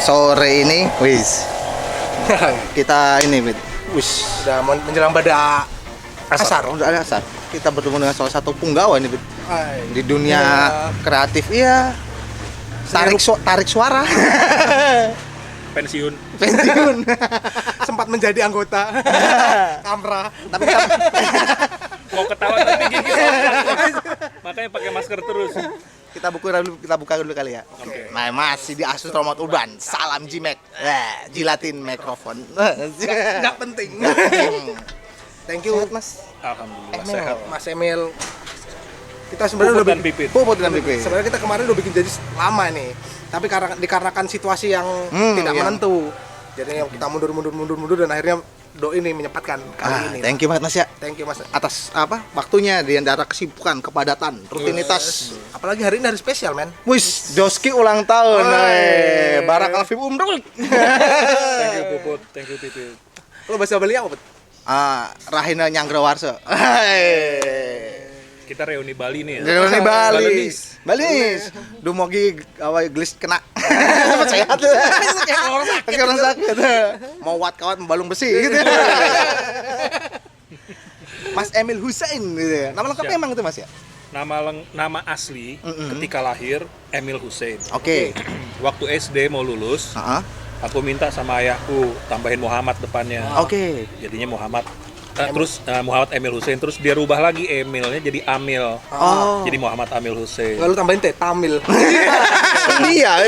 Sore ini, wis. Kita ini, Wis, udah menjelang pada asar. Udah ada asar. Kita bertemu dengan salah satu punggawa ini di dunia Iya. kreatif. Iya. Tarik suara. Pensiun. Sempat menjadi anggota Kamra. Tapi Mau ketawa tapi gigi makanya pakai masker terus. kita buka dulu kali ya. Oke. Nah, masih di Asus Romot Urban. Salam Jimek. Jilatin mikrofon. Nggak penting. Thank you, Sehat, Mas. Alhamdulillah Emil. sehat. Mas Emil. Kita sebenarnya Puput udah dan Pipit. Puput dan Pipit. Sebenarnya kita kemarin udah bikin jadi lama nih. Tapi dikarenakan situasi yang tidak iya. menentu. Jadi kita mundur dan akhirnya Doi ini menyempatkan kali ini. Thank you banget Mas ya. Thank you Mas. Atas waktunya di antara kesibukan, kepadatan, rutinitas. Apalagi hari ini hari spesial, men. Wis, Joski ulang tahun. Barak Alfim Umrul. Thank you Puput, thank you Pipit. Lo bahasa Bali apa, Put? Rahina Nyanggrawarso. Kita reuni Bali nih ya. Reuni Bali. Balenis. Balenis. Dumogi gelis kena. Sehat. Kayak orang sakit. Mau wat-kawat membalung besi gitu. Mas Emil Hussein gitu ya. Nama lengkapnya Siap. emang itu Mas ya? Nama asli ketika lahir Emil Hussein. Oke. Waktu SD mau lulus, aku minta sama ayahku tambahin Muhammad depannya. Oke. Jadinya Muhammad. Terus Muhammad Emil Hussein, terus dia rubah lagi Emilnya jadi Amil. Oh. Jadi Muhammad Amil Hussein. Lalu tambahin teh Tamil. Iya.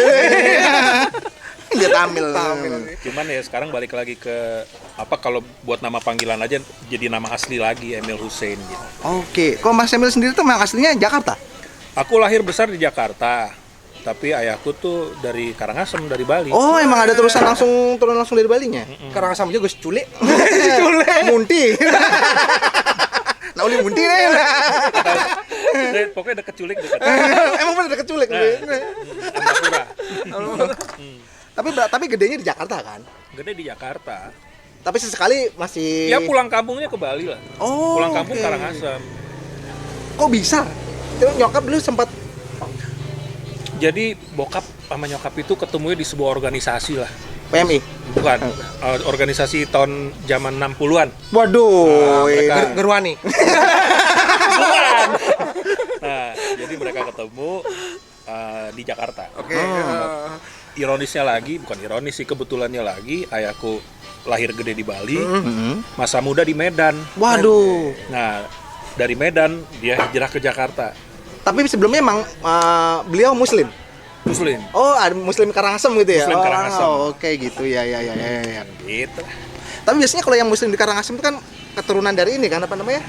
Dia Tamil. Cuman ya sekarang balik lagi ke kalau buat nama panggilan aja jadi nama asli lagi Emil Hussein gitu. Oke. Kok Mas Emil sendiri tuh memang aslinya Jakarta? Aku lahir besar di Jakarta, tapi ayahku tuh dari Karangasem, dari Bali. Oh, emang ada turun langsung dari Balinya? Karangasem aja gue culik. Munti. Nah, uli munti nih. Pokoknya deket culik dekat. Emang bener deket culik. Ambapura. Tapi gedenya di Jakarta kan? Gede di Jakarta. Tapi sesekali masih Ya pulang kampungnya ke Bali lah. Oh, Pulang kampung oke. Karangasem. Kok bisa? Itu nyokap dulu sempat Jadi bokap sama nyokap itu ketemunya di sebuah organisasi lah. PMI. Bukan, organisasi tahun zaman 60-an. Waduh, mereka- Gerwani. Bukan. Nah, jadi mereka ketemu di Jakarta. Oke. Ironisnya lagi, bukan ironis sih, kebetulannya lagi ayahku lahir gede di Bali, masa muda di Medan. Waduh. Nah, dari Medan dia hijrah ke Jakarta. Tapi sebelumnya emang beliau Muslim. Muslim. Oh, ada Muslim Karangasem gitu ya? Muslim Karangasem. Oke gitu ya. Gitu. Tapi biasanya kalau yang Muslim di Karangasem itu kan keturunan dari ini kan apa namanya?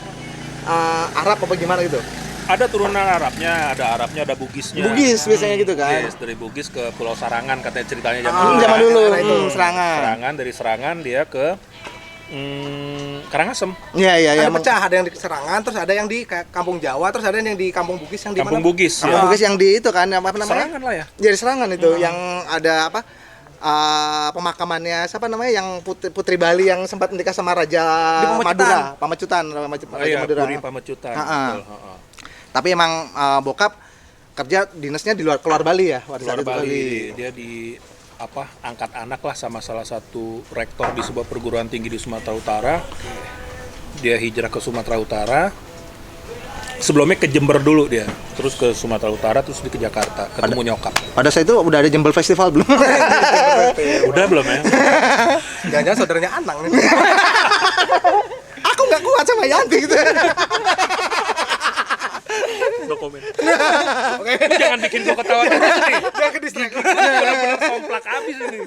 Arab apa gimana gitu? Ada turunan Arabnya, ada Bugisnya. Bugis biasanya gitu kan? Yes, dari Bugis ke Pulau Sarangan katanya ceritanya Zaman dulu itu serangan. Dari Serangan dia ke Karangasem. Iya. Ada pecah, ada yang di Serangan, terus ada yang di Kampung Jawa, terus ada yang di Kampung Bugis yang di Kampung mana? Bugis Kampung ya. Bugis yang di itu kan apa namanya? Serangan lah ya. Jadi serangan itu yang ada apa? Pemakamannya siapa namanya yang putri Bali yang sempat menikah sama Raja Pamecutan. Pamecutan, Oh iya, Madura. Puri Pamecutan. Ha-ha. Betul, Tapi emang bokap kerja dinasnya di keluar Bali ya, pada saat Keluar itu Bali. Dia di angkat anak lah sama salah satu rektor di sebuah perguruan tinggi di Sumatera Utara. Dia hijrah ke Sumatera Utara. Sebelumnya ke Jember dulu dia, terus ke Sumatera Utara, terus ke Jakarta, ketemu nyokap. Pada saat itu udah ada Jembel Festival belum? Udah belum ya? Jangan-jangan saudaranya Anang nih. Aku nggak kuat sama Yanti gitu. No comment. Oke. Jangan bikin gua ketawa terus nih. Jangan ke distract. Benar-benar komplak abis ini.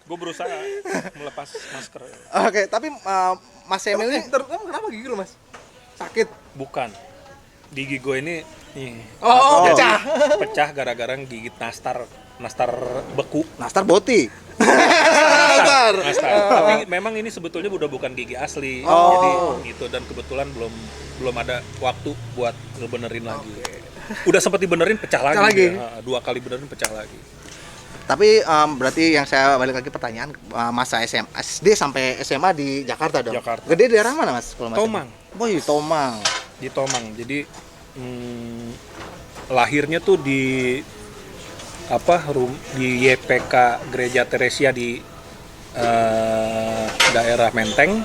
Gue berusaha melepas masker. Oke, tapi Mas Emil ini Kenapa gigi lu, Mas? Sakit. Bukan. Gigi gue ini nih. Oh, Jadi, pecah. pecah gara-gara gigit nastar beku. Nastar Boti. Nastar. Tapi memang ini sebetulnya udah bukan gigi asli. Jadi gitu, dan kebetulan belum ada waktu buat ngebenerin lagi. Udah sempat dibenerin pecah lagi. Ya. 2 kali benerin pecah lagi. Tapi berarti yang saya balik lagi pertanyaan masa SD sampai SMA di Jakarta dong. Jakarta. Gede daerah mana Mas? Kalau Mas Tomang. Oh iya, Tomang. Di Tomang. Jadi lahirnya tuh di di YPK Gereja Teresia di daerah Menteng.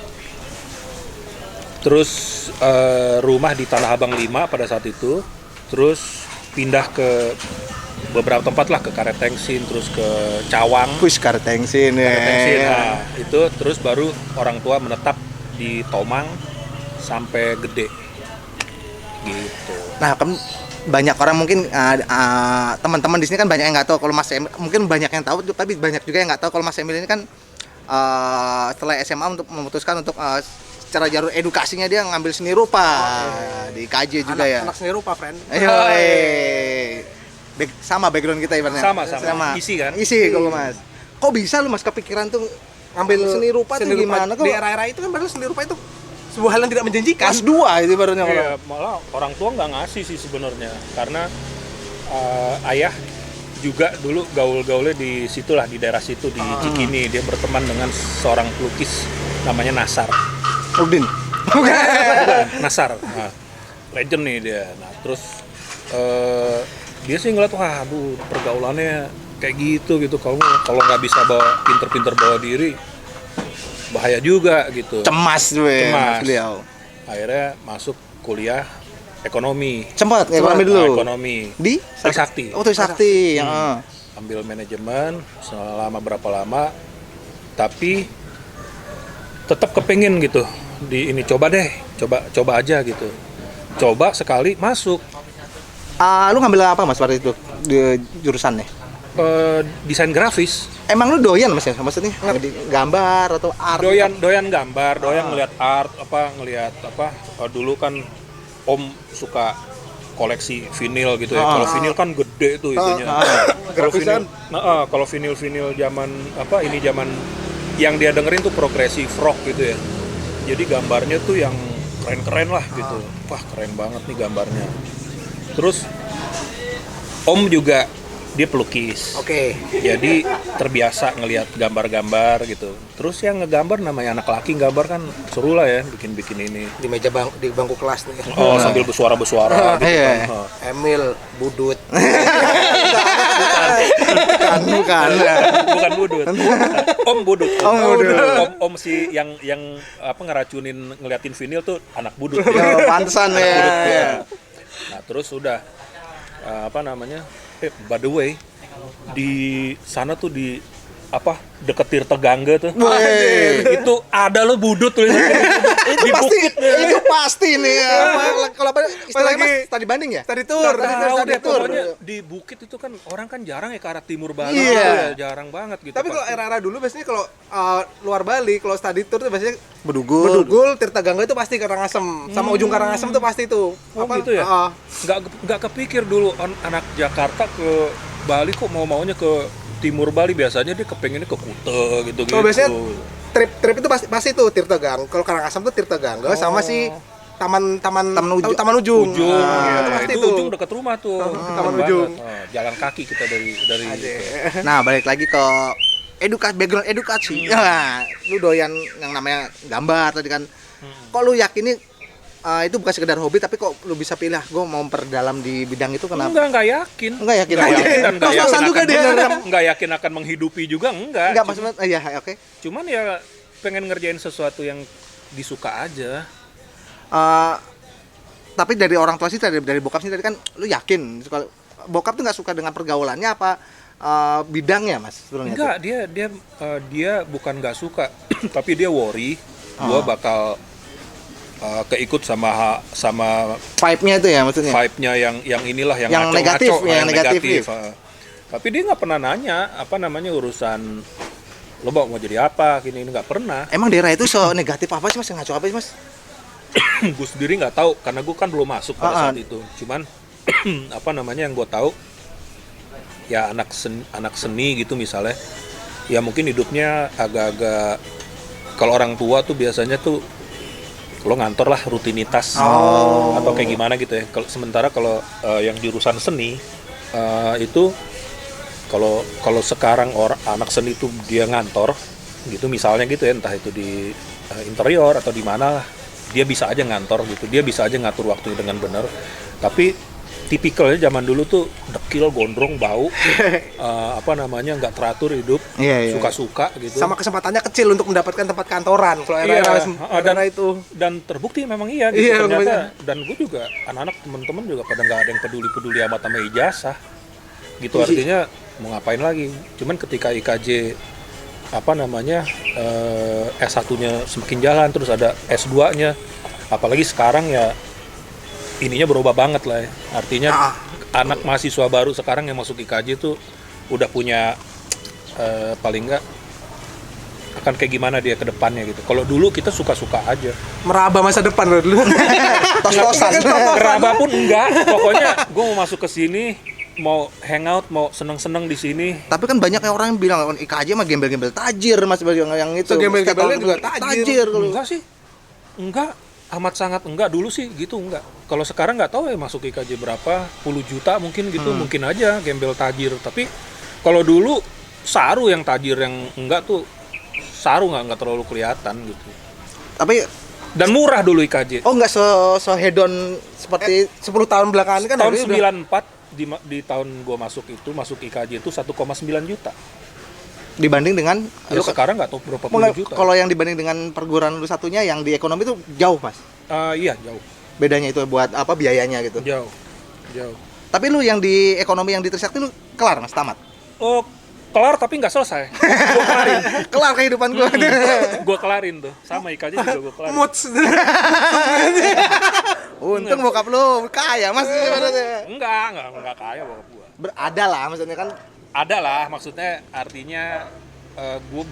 Terus rumah di Tanah Abang 5 pada saat itu. Terus pindah ke beberapa tempat lah, ke Karet Tengsin, terus ke Cawang. Push Kartengsin ya. Tengsin, nah, itu terus baru orang tua menetap di Tomang sampai gede. Gitu. Nah, kan banyak orang mungkin teman-teman di sini kan banyak yang nggak tahu kalau Mas Emil, mungkin banyak yang tahu tapi banyak juga yang nggak tahu kalau Mas Emil ini kan setelah SMA untuk memutuskan untuk secara jalur edukasinya dia ngambil seni rupa di KJ juga ya. Anak seni rupa, friend. Ayo, sama background kita ibaratnya. Sama. Isi kan? Isi kalau Mas. Kok bisa lu Mas kepikiran tuh ngambil seni rupa tuh gimana kok? Di era-era itu kan padahal seni rupa itu sebuah hal yang tidak menjanjikan. Kelas 2 itu barunya kalau. Iya, malah orang tua nggak ngasih sih sebenarnya, karena ayah juga dulu gaul-gaulnya di situlah, di daerah situ, di Cikini. Dia berteman dengan seorang pelukis namanya Nasar. Udin. Nasar. Nah, legend nih dia. Nah, terus dia sih ngeliat, wah, aduh, pergaulannya kayak gitu. Kalau nggak bisa pinter-pinter bawa diri, bahaya juga gitu. Cemas beliau. Akhirnya masuk kuliah ekonomi. Sempat ekonomi dulu. Ekonomi. Di Trisakti. Oh, Trisakti. Ya. Ambil manajemen selama berapa lama, tapi tetap kepengin gitu. Coba aja gitu. Coba sekali masuk. Lu ngambil apa Mas pada itu di jurusannya? Desain grafis. Emang lu doyan Mas ya? Maksudnya gambar atau art? Doyan gambar, ngelihat art, dulu kan Om suka koleksi vinil gitu ya. Kalau vinil kan gede tuh itunya. Kalau vinil zaman zaman yang dia dengerin tuh progressive rock gitu ya. Jadi gambarnya tuh yang keren-keren lah gitu. Wah, keren banget nih gambarnya. Terus Om juga dia pelukis. Oke. Jadi terbiasa ngelihat gambar-gambar gitu. Terus yang ngegambar namanya anak laki, gambar kan seru lah ya, bikin ini. Di di bangku kelas nih. Oh, sambil bersuara-bersuara gitu kan. Emil Budut. Bukan. Bukan Budut. Om Budut. Om si yang ngeracunin ngeliatin vinil tuh anak Budut. Ya, pantesan ya. Nah, terus udah by the way, di sana tuh deket Tirta Gangga tuh. Itu ada lo Budut tuh. Itu pasti nih ya. Kalau istilahnya Mas tadi banding ya? Tadi tur. Pokoknya di bukit itu kan orang kan jarang ya ke arah timur Bali. Iya. Jarang banget gitu. Tapi kalau era-era dulu biasanya kalau luar Bali, kalau study tour tuh biasanya Bedugul, Tirta Gangga itu pasti Karangasem. Sama ujung Karangasem tuh pasti itu. Gitu ya? Nggak kepikir dulu anak Jakarta ke Bali kok maunya ke timur Bali. Biasanya dia kepengennya ke Kuta gitu-gitu. Kalau biasanya trip itu pasti tuh Tirta Gangga. Kalau Karangasem tuh Tirta Gangga sama si Taman Ujung. Itu ujung dekat rumah tuh. Taman Ujung. Jalan kaki kita dari Nah, balik lagi ke background edukasi. Nah, lu doyan yang namanya gambar tadi kan. Kok lu yakin itu bukan sekedar hobi, tapi kok lu bisa pilih gue mau memperdalam di bidang itu, kenapa? Enggak yakin. Enggak yakin. Enggak yakin akan menghidupi juga, enggak. Enggak, maksudnya iya, oke. Cuman ya pengen ngerjain sesuatu yang disuka aja. Tapi dari orang tua sih, dari bokap sih tadi kan lu yakin bokap tuh nggak suka dengan pergaulannya apa bidangnya Mas sebenarnya? Enggak, dia bukan nggak suka tapi dia worry gua bakal keikut sama vibe-nya itu ya, maksudnya vibe-nya yang inilah yang negatif, ngaco, yang negatif. Tapi dia nggak pernah nanya urusan lo mau jadi apa ini nggak pernah. Emang daerah itu so negatif apa sih Mas, ngaco apa sih Mas? Gue sendiri nggak tahu karena gue kan belum masuk pada saat itu. Cuman yang gue tahu ya anak seni gitu misalnya, ya mungkin hidupnya agak-agak, kalau orang tua tuh biasanya tuh lo ngantor lah rutinitas atau kayak gimana gitu ya. Sementara kalau yang jurusan seni itu kalau sekarang anak seni tuh dia ngantor gitu misalnya gitu ya, entah itu di interior atau di mana lah, dia bisa aja ngantor gitu, dia bisa aja ngatur waktunya dengan benar. Tapi tipikalnya zaman dulu tuh dekil, gondrong, bau, nggak teratur hidup, Iya, iya. suka-suka gitu. Sama kesempatannya kecil untuk mendapatkan tempat kantoran. Kalau Iya, era itu. dan terbukti memang iya gitu Iya, ternyata. bener. Dan gue juga anak-anak teman-teman juga pada nggak ada yang peduli amat sama ijazah gitu, Iya. artinya mau ngapain lagi. Cuman ketika IKJ S1-nya semakin jalan, terus ada S2-nya, apalagi sekarang ya ininya berubah banget lah ya. Artinya anak mahasiswa baru sekarang yang masuk IKJ tuh udah punya paling nggak akan kayak gimana dia ke depannya gitu. Kalau dulu kita suka-suka aja. Meraba masa depan lo dulu. Tos-tosan. Geraba pun enggak. Pokoknya gue mau masuk ke sini, mau hangout, mau seneng-seneng di sini. Tapi kan banyak yang orang yang bilang IKJ mah gembel-gembel tajir Mas, yang itu. So, gembel-gembelnya juga tajir kalau. Enggak sih. Enggak, amat sangat enggak. Dulu sih gitu enggak. Kalau sekarang nggak tahu ya masuk IKJ berapa, puluh juta mungkin gitu, mungkin aja gembel tajir. Tapi kalau dulu Saru yang tajir, yang enggak tuh Saru nggak terlalu kelihatan gitu. Tapi Dan murah dulu IKJ. oh nggak so hedon seperti 10 tahun belakangan kan Tahun harganya 94 di tahun gua masuk IKJ itu 1,9 juta. dibanding dengan Ya sekarang nggak tahu berapa puluh juta. kalau yang dibanding dengan perguruan lu satunya yang di ekonomi itu jauh Mas. Iya, jauh. Bedanya itu buat apa biayanya gitu. Jauh. Tapi lu yang di ekonomi yang di Trisakti lu kelar Mas, tamat. Oh, kelar tapi nggak selesai. Gue kelarin. Kelar kehidupan gua. Gue kelarin tuh. Sama IKJ juga gue kelarin. Moods. Untung bokap lu kaya Mas. Enggak kaya bokap gue. Ada lah maksudnya kan. Ada lah, maksudnya artinya gue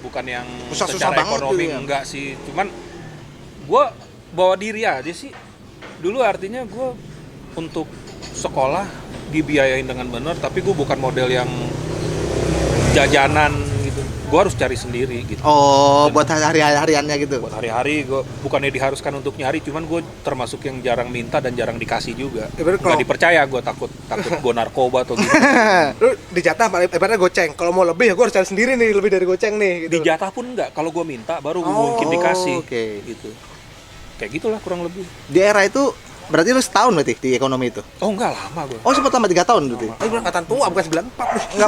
bukan yang Susah-susah secara banget ekonomi tuh ya. enggak sih. Cuman gue bawa diri aja sih. Dulu artinya gue untuk sekolah dibiayain dengan benar, tapi gue bukan model yang jajanan gitu. Gue harus cari sendiri gitu. Oh, buat hari-hariannya gitu. Buat hari-hari gue bukannya diharuskan untuk nyari, cuman gue termasuk yang jarang minta dan jarang dikasih juga. Ibarat Nggak dipercaya, gue takut gue narkoba atau gitu. Lu dijatah ibaratnya goceng. Kalau mau lebih ya gue harus cari sendiri nih, lebih dari goceng nih gitu. Dijatah pun enggak, kalau gue minta baru mungkin dikasih. Oke. Gitu. Kayak gitulah kurang lebih. Di era itu berarti lu setahun berarti di ekonomi itu. Oh enggak lama gue. Oh, sempat lama 3 tahun berarti. Gue angkatan tua bukan 94 nih. Enggak.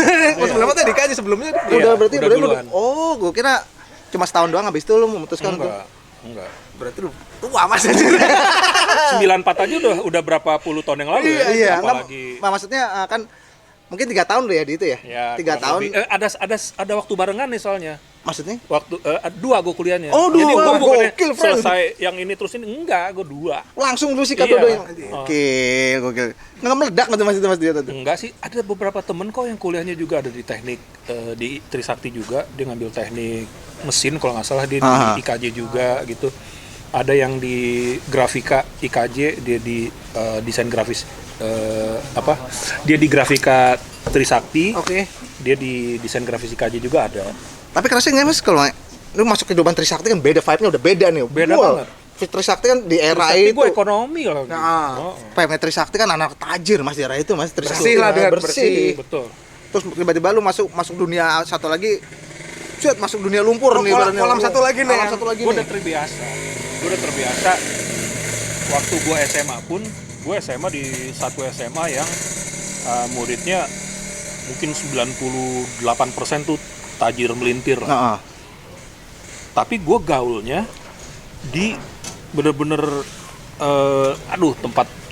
94 tadi kan sebelumnya. Iya, Udah berarti udah lu duluan. oh, gua kira cuma setahun doang habis itu lu memutuskan untuk Enggak. Berarti lu tua Mas. 94 aja udah berapa puluh tahun yang lalu ya. Iya, Apalagi maksudnya kan mungkin 3 tahun lu ya di itu ya? ya 3 kurang tahun. lebih. Ada waktu barengan nih soalnya. Maksudnya? Waktu 2 gue kuliahnya. Oh, Jadi 2. gue bukannya Gokil, friend. selesai yang ini terus ini, enggak, gue 2. Langsung lu sikat Iya. dua-duanya. Oh. Gokil. Nggak meledak gitu Mas itu Mas dia tuh. Enggak sih, ada beberapa temen kok yang kuliahnya juga ada di teknik di Trisakti juga, dia ngambil teknik mesin kalau nggak salah, dia Aha. di IKJ juga gitu. Ada yang di grafika IKJ, dia di desain grafis dia di grafika Trisakti. Oke. Dia di desain grafis IKJ juga ada. Tapi kerasa nggak Mas kalau lu masuk kehidupan Trisakti kan beda vibe-nya udah beda nih. Beda Wah, banget. Trisakti kan di era Trisakti itu. gue ekonomi lah. Nah, Vibe-nya Trisakti kan anak tajir Mas di era itu Mas. Bersih lah, dengan bersih. Betul. Terus tiba-tiba lu masuk dunia satu lagi. Set masuk dunia lumpur nih ibaratnya. kolam satu lagi nih. Kolam satu lagi Gue nih. udah terbiasa. Waktu gue SMA pun, gue SMA di satu SMA yang muridnya mungkin 98% tuh tajir melintir. Heeh. Tapi gue gaulnya di bener-bener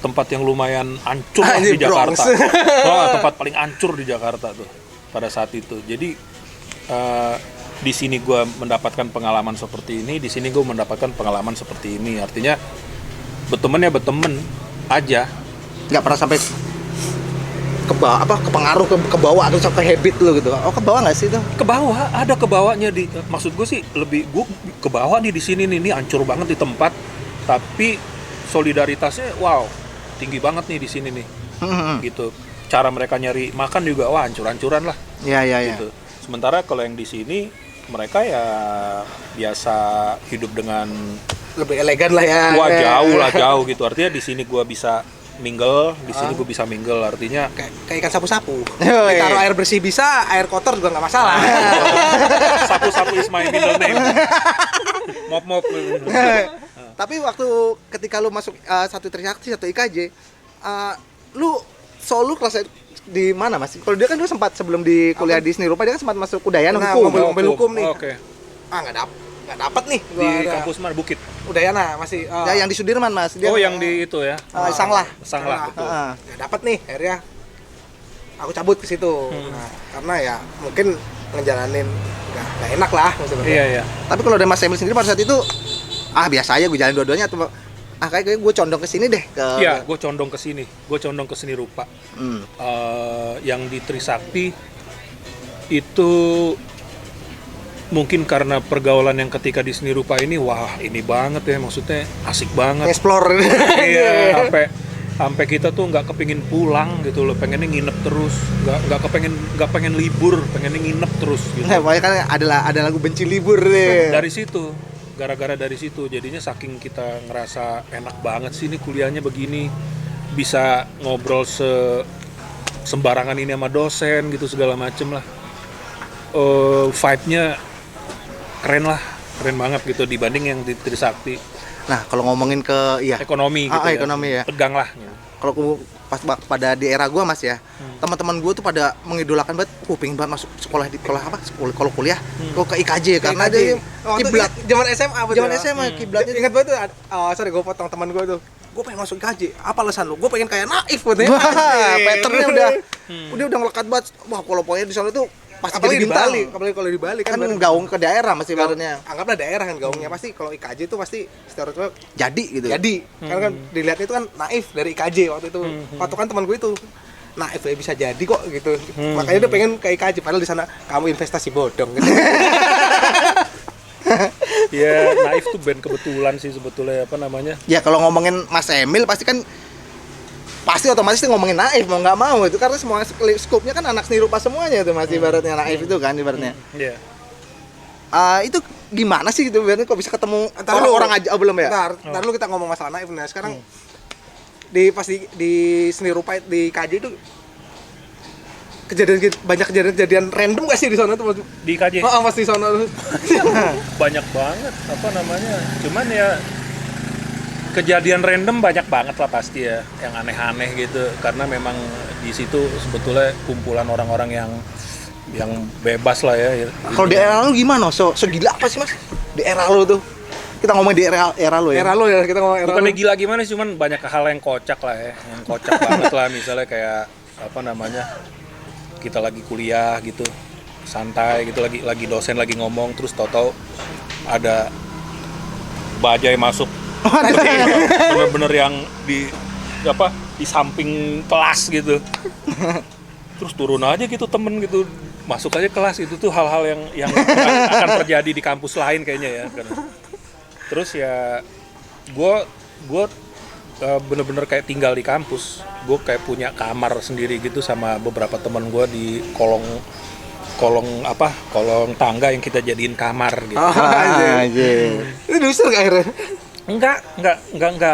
tempat yang lumayan hancur lah di Anjir, Bronx. Jakarta. Tempat paling hancur di Jakarta tuh pada saat itu. Jadi di sini gue mendapatkan pengalaman seperti ini, di sini gue mendapatkan pengalaman seperti ini. Artinya berteman aja. Nggak pernah sampai kepengaruh ke bawah atau sampai habit lu gitu. Oh, ke bawah nggak sih itu? Ke bawah, ada ke bawahnya di maksud gue sih lebih gue ke bawah nih di sini nih, ini hancur banget di tempat, tapi solidaritasnya wow, tinggi banget nih di sini nih. Gitu. Cara mereka nyari makan juga wah hancur-hancuran lah. Iya. Gitu. Sementara kalau yang di sini mereka ya biasa hidup dengan Lebih elegan lah ya. wah jauh gitu. Artinya di sini gue bisa mingle, di sini gue bisa mingle. Artinya Kayak ikan sapu-sapu. Oh, iya. Taruh air bersih bisa, air kotor juga nggak masalah. sapu-sapu is my middle name. Mop. Tapi waktu ketika lu masuk satu Trisakti, satu IKJ, lu solo kelas di mana Mas? Kalau dia kan dulu sempat sebelum di kuliah di seni rupa dia kan sempat masuk Udayana Nah, hukum. ngambil hukum nih. Oke. Nggak dapat nih. Di Gua ada kampus mana? Bukit. Udayana masih. Ya yang di Sudirman Mas. Dia, Oh, yang di itu ya. Sanglah. Sanglah, betul. Heeh. Nggak dapat nih, akhirnya aku cabut ke situ. Nah, karena ya mungkin ngejalanin nggak enak lah maksudnya. Iya, iya. Tapi kalau dari Mas Emil sendiri pada saat itu biasa aja gue jalan dua-duanya atau kayak gue condong ke sini deh ke Iya, gue condong ke sini. Gue condong ke seni rupa. Yang di Trisakti itu mungkin karena pergaulan yang ketika di seni rupa ini, wah ini banget ya, maksudnya asik banget. explore. Iya, sampai kita tuh nggak kepingin pulang gitu loh, pengennya nginep terus, nggak pengen libur, pengennya nginep terus gitu. Nah, pokoknya kan ada lagu benci libur deh. Dari situ, gara-gara dari situ, jadinya saking kita ngerasa enak banget sih ini kuliahnya begini, bisa ngobrol sembarangan ini sama dosen gitu segala macem lah. Vibe-nya keren banget gitu dibanding yang di Trisakti. Nah, kalau ngomongin ke Ekonomi gitu ekonomi ya. tegang lah. Kalau pas pada di era gua Mas ya, teman-teman gua tuh pada mengidolakan banget, pengen banget masuk sekolah kalau kuliah kok ke IKJ karena dia kiblat zaman SMA betul. zaman SMA kiblatnya. Ingat banget tuh, sorry gue potong teman gue tuh. Gue pengen masuk IKJ. Apa alasan lu? Gue pengen kayak Naif katanya. Wah, patternnya udah ngelekat banget. Wah, kalau pokoknya di sana tuh pasti apalagi jadi di bintang. Bali, apalagi kalau di Bali Kan kan gaung ke daerah masih barunya. anggaplah daerah kan gaungnya pasti kalau IKJ itu pasti stereotipnya Jadi gitu. jadi karena kan dilihat itu kan Naif dari IKJ waktu itu. Patokan teman gue itu Naif ya bisa jadi kok gitu. Makanya dia pengen ke IKJ padahal di sana kamu investasi bodong gitu. Ya, Naif tuh band kebetulan sih sebetulnya, apa namanya? Ya kalau ngomongin Mas Emil pasti otomatis dia ngomongin Naif mau nggak mau itu karena semua skupnya kan anak seni rupa semuanya itu Mas ibaratnya Naif itu kan ibaratnya. Iya. Itu gimana sih gitu ibaratnya kok bisa ketemu Ntar orang aja belum ya? Ntar dulu kita ngomong masalah Naif. Nah sekarang pasti di seni rupa di KJ itu banyak kejadian random gak sih di sana tuh? Di KJ Oh, pasti di sana tuh. banyak banget, apa namanya? Cuman ya kejadian random banyak banget lah pasti ya, yang aneh-aneh gitu. Karena memang di situ sebetulnya kumpulan orang-orang yang bebas lah ya. Kalau di era lu gimana? Segila apa sih Mas? Di era lu tuh. Kita ngomongin di era lu ya. Era lo ya, kita ngomong era lo. Bukannya gila gimana sih, cuman banyak hal yang kocak lah ya, yang kocak banget lah. Misalnya kayak apa namanya, kita lagi kuliah gitu, santai gitu, lagi dosen lagi ngomong, terus tau-tau ada bajai masuk, bener-bener yang di samping kelas gitu, terus turun aja gitu temen gitu, masuk aja kelas. Itu tuh hal-hal yang akan terjadi di kampus lain kayaknya ya. Terus ya gue bener-bener kayak tinggal di kampus. Gue kayak punya kamar sendiri gitu sama beberapa teman gue di kolong tangga yang kita jadiin kamar gitu. Anjir. Itu diusir gak akhirnya? Enggak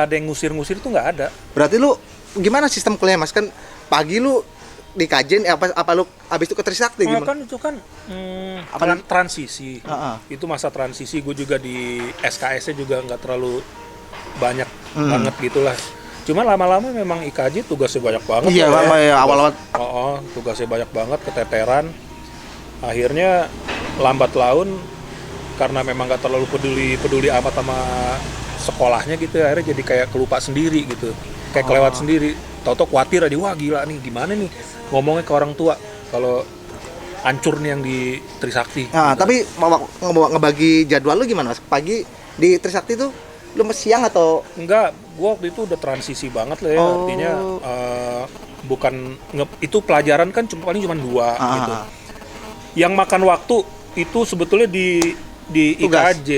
ada yang ngusir tuh, nggak ada. Berarti lu gimana sistem kuliah Mas? Kan pagi lu di kajen apa lu habis itu ke Trisakti Nah, gimana? kan itu kan transisi. Itu masa transisi. Gue juga di SKS-nya juga nggak terlalu banyak banget gitulah. Cuma lama-lama memang IKJ tugasnya banyak banget. Iya, lama ya awal-awal. Tugasnya banyak banget, keteteran. Akhirnya lambat laun karena memang nggak terlalu peduli amat sama sekolahnya gitu, akhirnya jadi kayak kelupa sendiri gitu, kayak kelewat sendiri. Tau-tau khawatir aja, wah gila nih gimana nih ngomongnya ke orang tua kalau hancur nih yang di Trisakti. Nah, gitu. tapi ngebagi jadwal lu gimana Mas? Pagi di Trisakti tuh lu siang atau Enggak, gua waktu itu udah transisi banget lah ya. Artinya itu pelajaran kan paling cuma 2 gitu. Yang makan waktu itu sebetulnya di Tugas. IKJ.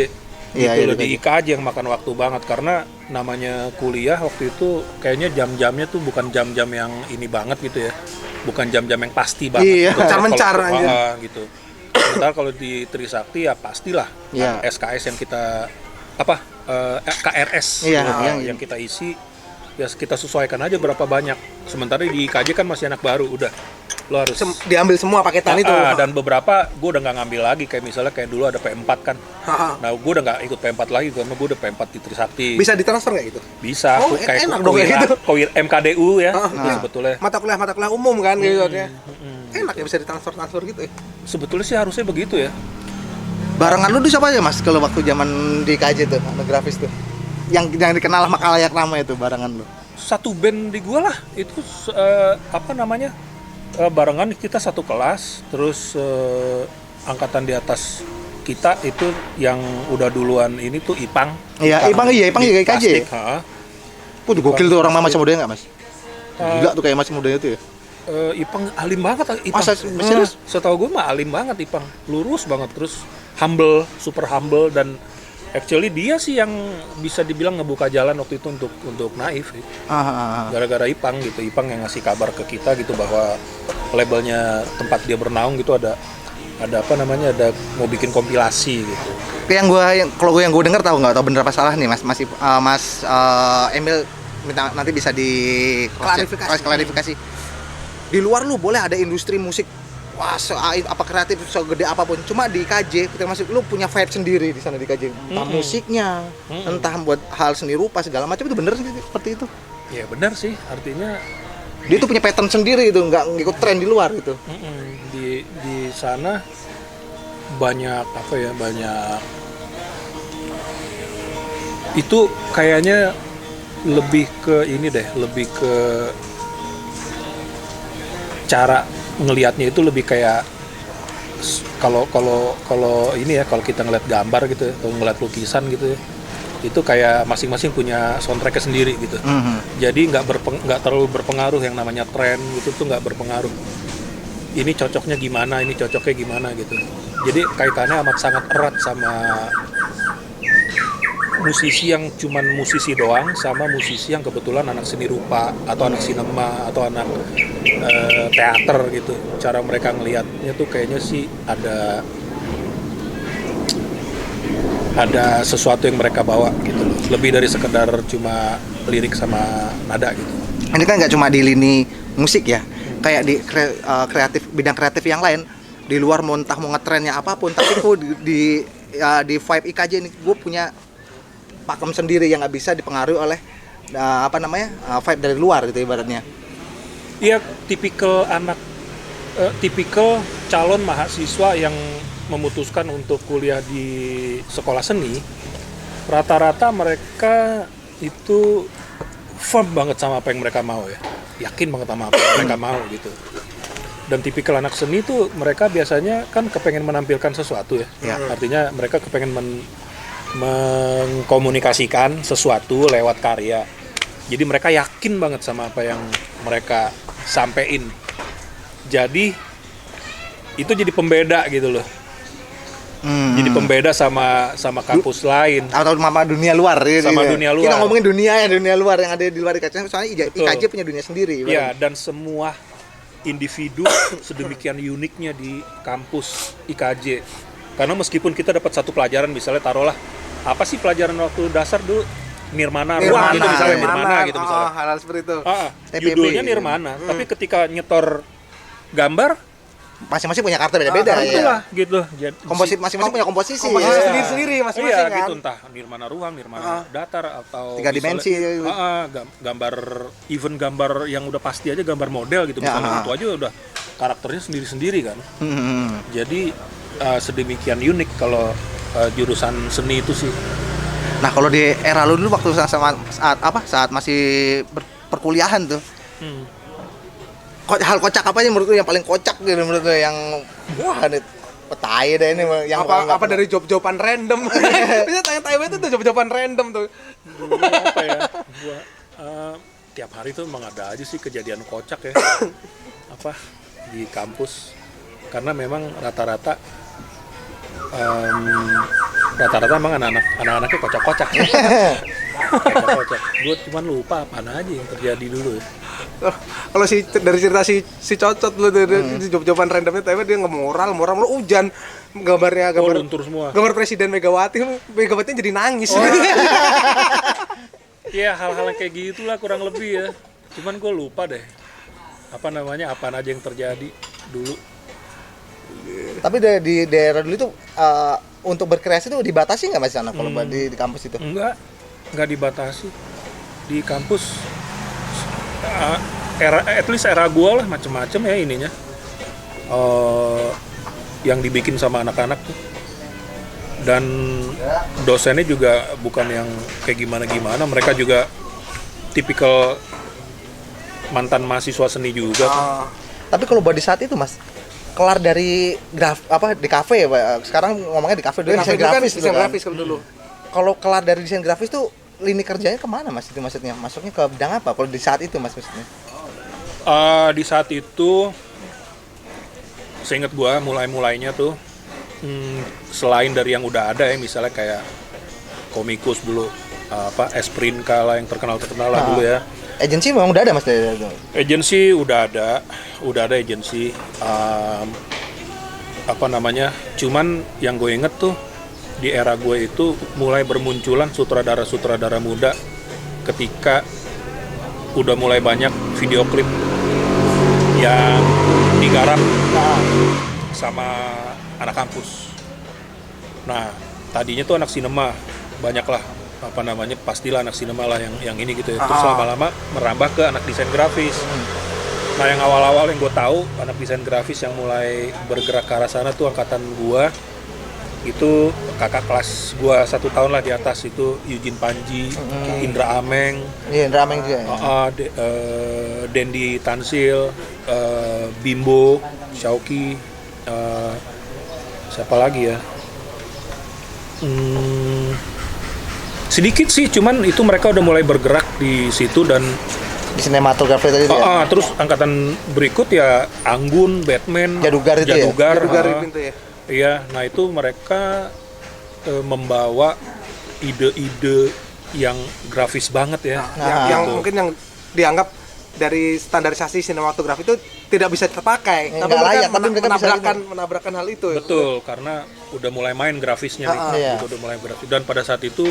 Iya, Gitu loh, di di IKJ yang makan waktu banget karena namanya kuliah waktu itu kayaknya jam-jamnya tuh bukan jam-jam yang ini banget gitu ya. Bukan jam-jam yang pasti banget. Iya. Gitu. Mencar-mencar Kalau- anjir. gitu. Sementara kalau di Trisakti ya pastilah Iya. SKS yang kita KRS Iya, yang kita isi ya kita sesuaikan aja berapa banyak. Sementara di IKJ kan masih anak baru, udah Lo harus diambil semua paketan itu. dan beberapa gue udah nggak ngambil lagi, kayak misalnya kayak dulu ada P4 kan. Nah gue udah nggak ikut P4 lagi karena gue udah P4 di Trisakti. Bisa ditransfer nggak gitu? Bisa. Oh, Kayak enak dong kayak gitu. MKDU ya itu sebetulnya. Mata kuliah umum kan gitu ya. Enak ya bisa ditransfer gitu ya. Sebetulnya sih harusnya begitu ya. Barengan lu tuh siapa aja Mas kalau waktu zaman di KJ tuh, anak grafis tuh? Yang dikenal sama kalayak ramai itu barengan lu. Satu band di gua lah itu apa namanya, barengan kita satu kelas, terus angkatan di atas kita itu yang udah duluan ini tuh Ipang. Iya, Ipang juga KJ. Tuh gokil tuh orang masih mudanya nggak Mas? Gila tuh kayak masih mudanya tuh ya. Ipang alim banget, Ipang. Masa serius? Setahu gue mah alim banget Ipang, lurus banget, terus humble, super humble, dan actually dia sih yang bisa dibilang ngebuka jalan waktu itu untuk Naif gitu. Gara-gara Ipang gitu, Ipang yang ngasih kabar ke kita gitu bahwa labelnya tempat dia bernaung gitu ada apa namanya, ada mau bikin kompilasi gitu. Kalau yang gue denger tahu nggak tahu bener apa salah nih Mas Emil minta nanti bisa klarifikasi. Di luar lu boleh ada industri musik apa kreatif segede apapun, cuma di KJ termasuk lu punya vibe sendiri di sana di KJ, entah musiknya, entah buat hal seni rupa segala macam, itu bener sih seperti itu. Ya benar sih, artinya dia tuh punya pattern sendiri itu, nggak ngikut tren di luar gitu. Di sana banyak apa ya, banyak itu kayaknya lebih ke ini deh, lebih ke cara ngelihatnya itu lebih kayak kalau ini ya, kalau kita ngeliat gambar gitu ya, atau ngeliat lukisan gitu ya, itu kayak masing-masing punya soundtracknya sendiri gitu. Jadi nggak terlalu berpengaruh yang namanya tren gitu, tuh nggak berpengaruh. Ini cocoknya gimana, ini cocoknya gimana gitu. Jadi kaitannya amat sangat erat sama musisi yang cuman musisi doang sama musisi yang kebetulan anak seni rupa atau anak sinema atau anak teater gitu. Cara mereka ngelihatnya tuh kayaknya sih ada sesuatu yang mereka bawa gitu loh. Lebih dari sekedar cuma lirik sama nada gitu. Ini kan nggak cuma di lini musik ya, kayak di bidang kreatif yang lain di luar, mau entah mau ngetrennya apapun, tapi kok di vibe IKJ ini gue punya pakem sendiri yang nggak bisa dipengaruhi oleh vibe dari luar gitu ibaratnya. Iya, tipikal calon mahasiswa yang memutuskan untuk kuliah di sekolah seni, rata-rata mereka itu firm banget sama apa yang mereka mau ya, yakin banget sama apa yang mereka mau gitu. Dan tipikal anak seni itu mereka biasanya kan kepengen menampilkan sesuatu ya. Artinya mereka kepengen mengkomunikasikan sesuatu lewat karya. Jadi mereka yakin banget sama apa yang mereka sampein. Jadi itu jadi pembeda gitu loh. Jadi pembeda sama kampus lain atau sama dunia luar ya, sama dunia luar. Kita ngomongin dunia luar yang ada di luar IKJ, soalnya IKJ punya dunia sendiri. Iya, dan semua individu sedemikian uniknya di kampus IKJ. Karena meskipun kita dapat satu pelajaran, misalnya taruhlah apa sih pelajaran waktu dasar dulu, Nirmana ruang gitu misalnya, Nirmana gitu misalnya. Hal seperti itu. Judulnya Nirmana, tapi ketika nyetor gambar masing-masing punya karakter beda-beda ya. Itulah gitu. Masing-masing punya komposisi. Sendiri-sendiri masing-masing iya, kan. Gitu, entah Nirmana ruang, Nirmana datar atau 3 dimensi. Gambar yang udah pasti aja, gambar model gitu misalnya, itu aja udah karakternya sendiri-sendiri kan. Jadi sedemikian unik kalau jurusan seni itu sih. Nah, kalau di era lu dulu waktu saat masih perkuliahan tuh. Hal kocak apa aja menurut lu yang paling kocak gitu menurut lu, yang wah ini petai deh ini yang apa dari job-joban random. Bisa tanya-tanya itu tuh job-joban random tuh. Dulu apa ya? Gua tiap hari tuh emang ada aja sih kejadian kocak ya. Apa di kampus. Karena memang rata-rata emang anak-anaknya kocak-kocak. Kocak. Gue cuman lupa apaan aja yang terjadi dulu ya. Kalau dari cerita si Cocot lu dari job-joban randomnya, tapi dia ngemoral lu hujan, gambar luntur semua. Gambar Presiden Megawati jadi nangis. Iya, hal-hal kayak gitulah kurang lebih ya. Cuman gue lupa deh. apa aja yang terjadi dulu. Tapi di daerah dulu itu untuk berkreasi itu dibatasi nggak mas sana kalau di kampus itu? Enggak dibatasi di kampus. At least era gua lah macem-macem ya ininya. Yang dibikin sama anak-anak tuh. Dan dosennya juga bukan yang kayak gimana-gimana, mereka juga tipikal mantan mahasiswa seni juga. Tapi kalau buat di saat itu mas, kelar dari di kafe ya Pak? Sekarang ngomongnya di kafe dulu, desain grafis desain kan? grafis kalau dulu. Kalau kelar dari desain grafis tuh lini kerjanya kemana mas itu maksudnya? Masuknya ke bidang apa kalau di saat itu mas maksudnya? Di saat itu seingat gua mulainya tuh selain dari yang udah ada ya, misalnya kayak Komikus dulu, Esprinka lah yang terkenal lah dulu ya. Agensi memang udah ada mas dari itu? Agensi udah ada agensi. Cuman yang gue inget tuh di era gue itu mulai bermunculan sutradara muda ketika udah mulai banyak video klip yang digarap sama anak kampus. Nah, tadinya tuh anak sinema, banyaklah pastilah anak sinema lah yang ini gitu ya. Terus lama-lama merambah ke anak desain grafis. Nah, yang awal-awal yang gue tahu anak desain grafis yang mulai bergerak ke arah sana tuh angkatan gue. Itu kakak kelas gue 1 tahun lah di atas itu Eugene Panji, Indra Ameng. Iya, Indra Ameng juga. Dendi Tansil, Bimbo, Shauki, siapa lagi ya? Sedikit sih, cuman itu mereka udah mulai bergerak di situ dan di sinematografi tadi ya. Terus angkatan berikut ya Anggun, Batman, Jadugar itu Jadugar ya. itu ya. Iya, nah itu mereka membawa ide-ide yang grafis banget ya. Yang mungkin yang dianggap dari standarisasi sinematografi itu tidak bisa terpakai, tapi mereka menabrakkan hal itu. Betul, karena udah mulai main grafisnya udah mulai grafis. Dan pada saat itu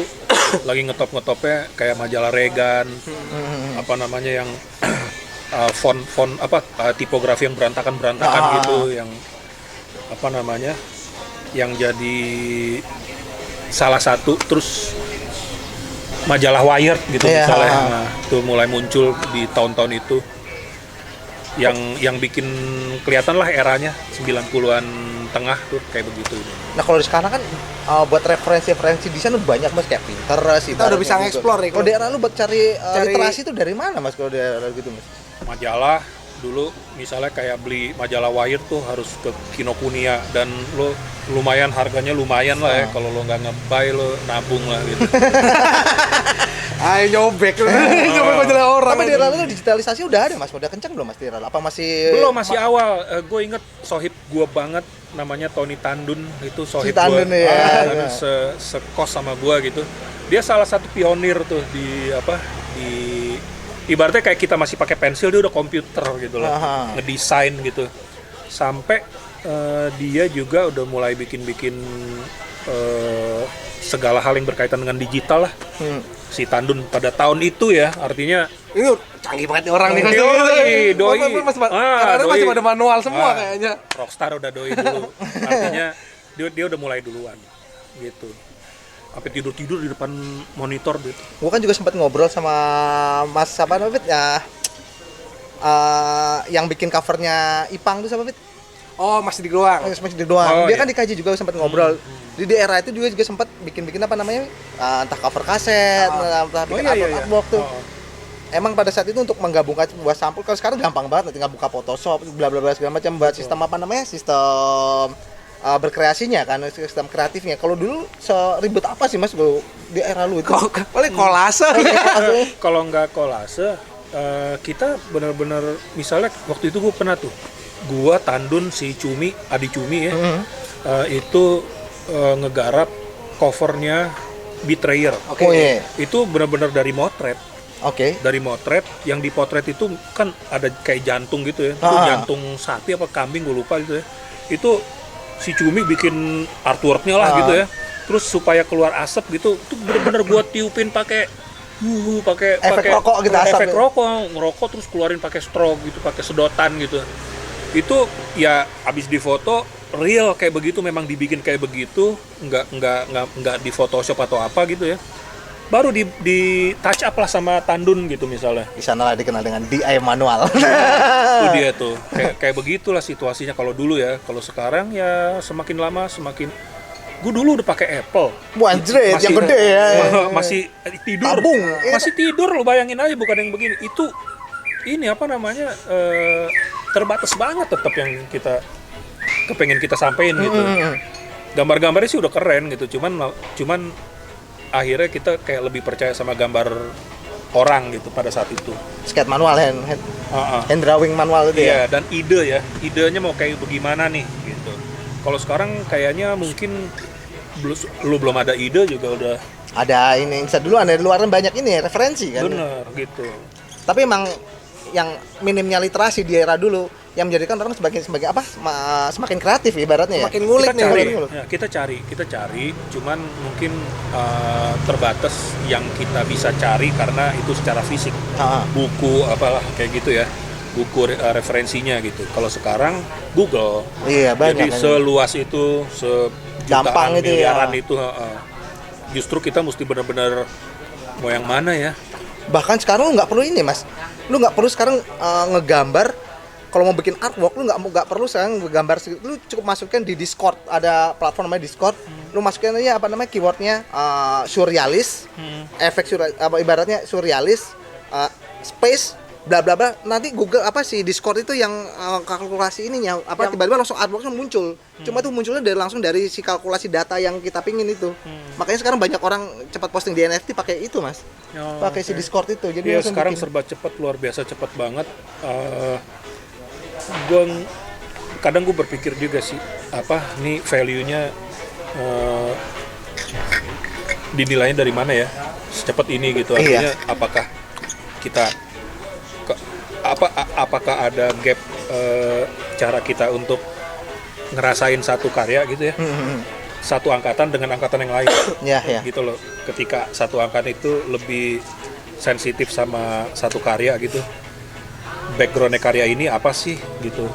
lagi ngetopnya kayak majalah Regan, yang font tipografi yang berantakan gitu, yang yang jadi salah satu. Terus majalah Wired gitu misalnya, nah, itu mulai muncul di tahun-tahun itu yang bikin kelihatan lah eranya 90-an tengah tuh kayak begitu. Nah kalau sekarang kan buat referensi desain udah banyak mas, kayak Pinterest. Kita udah bisa nge-explore ya. Kalau daerah lu buat cari literasi itu dari mana mas kalau daerah gitu mas? Majalah dulu misalnya kayak beli majalah Wired tuh harus ke Kinokuniya, dan lo lumayan harganya lumayan lah ya, kalau lo nggak nge-buy lo nabung lah gitu. Ayo nyobek majalah orang. Tapi daerah lu digitalisasi udah ada mas, udah kencang belum mas daerah? Apa masih? Belum, masih awal. Gue inget sohib gue banget namanya Tony Tandun, itu sohib gue sekos sama gue gitu. Dia salah satu pionir tuh di ibaratnya kayak kita masih pakai pensil, dia udah komputer gitu loh, ngedesain gitu. Sampai dia juga udah mulai bikin segala hal yang berkaitan dengan digital lah. Si Tandun pada tahun itu ya, artinya ini canggih banget nih orang nih. Doi. Masih pada manual semua kayaknya. Rockstar udah doi dulu. Artinya dia udah mulai duluan gitu. Sampai tidur di depan monitor gitu. Gua kan juga sempat ngobrol sama Mas yang bikin covernya Ipang tuh siapa Fit? Oh, masih di doang. Dia kan dikaji juga sempat ngobrol. Di daerah itu juga sempat bikin entah cover kaset, entah bikin artwork tuh. Emang pada saat itu untuk menggabungkan sebuah sampul, kalau sekarang gampang banget, tinggal buka Photoshop, bla bla bla segala macam, buat sistem sistem berkreasinya kan, sistem kreatifnya. Kalau dulu seribet apa sih mas di era lu itu? Paling kolase. Kalau nggak kolase, kita benar-benar misalnya waktu itu gue pernah tuh, gua Tandun, si Cumi, Adi Cumi ya, itu ngegarap covernya Betrayer. Itu benar-benar dari motret. Dari motret, yang dipotret itu kan ada kayak jantung gitu ya, itu jantung sapi apa kambing gue lupa gitu ya. Itu si Cumi bikin artworknya lah gitu ya. Terus supaya keluar asap gitu, tuh bener-bener gua tiupin pakai pakai Efek rokok gitu, asap efek ya? rokok, ngerokok terus keluarin pakai stroke gitu, pakai sedotan gitu. Itu ya abis difoto real kayak begitu, memang dibikin kayak begitu, nggak di Photoshop atau apa gitu ya. Baru di touch up lah sama tandun gitu misalnya. Di sana lah dikenal dengan DI manual. Itu dia tuh. Kayak begitulah situasinya kalau dulu ya. Kalau sekarang ya semakin lama semakin. Gue dulu udah pakai Apple. Wanjret, yang gede ya. Masih tidur. Tabung. Masih tidur, lo bayangin aja, bukan yang begini. Itu ini apa namanya? Terbatas banget tetap yang kita kepengen kita sampein gitu. Gambar-gambarnya sih udah keren gitu. Cuman akhirnya kita kayak lebih percaya sama gambar orang gitu pada saat itu. Skate manual, hand drawing manual gitu Iya, ya. dan idenya mau kayak bagaimana nih gitu. Kalau sekarang kayaknya mungkin lu belum ada ide juga udah Ada ini, dulu ada di luaran banyak ini ya, referensi kan. bener gitu. Tapi emang yang minimnya literasi di era dulu yang menjadikan orang sebagai apa? Semakin kreatif ibaratnya ya. Makin ngulik nih. Kita cari, cuman mungkin terbatas yang kita bisa cari karena itu secara fisik. Buku apalah kayak gitu ya. Buku referensinya gitu. Kalau sekarang Google. Iya, banyak. Jadi seluas itu, Gampang sejutaan itu ya. miliaran itu, justru kita mesti benar-benar mau yang mana ya? Bahkan sekarang lu nggak perlu ini, Mas. Lu nggak perlu sekarang ngegambar. Kalau mau bikin artwork lu nggak perlu sekarang ngegambar, lu cukup masukkan di Discord, ada platform namanya Discord. Lu masukin aja apa namanya keywordnya surrealis, efek ibaratnya surrealis, space bla bla bla. Nanti Google apa sih Discord itu yang kalkulasi ininya apa tiba-tiba langsung artworknya muncul. Cuma tuh munculnya langsung dari si kalkulasi data yang kita pingin itu. Makanya sekarang banyak orang cepat posting di NFT pakai itu, Mas. Pakai si Discord itu. Jadi Ya langsung sekarang bikin. serba cepat, luar biasa cepat banget. Gue kadang gue berpikir juga sih, apa nih value-nya dinilainya dari mana ya secepat ini gitu. Artinya apakah kita apakah ada gap cara kita untuk ngerasain satu karya gitu ya, satu angkatan dengan angkatan yang lain. Ya. Gitu loh, ketika satu angkatan itu lebih sensitif sama satu karya gitu, backgroundnya karya ini apa sih gitu.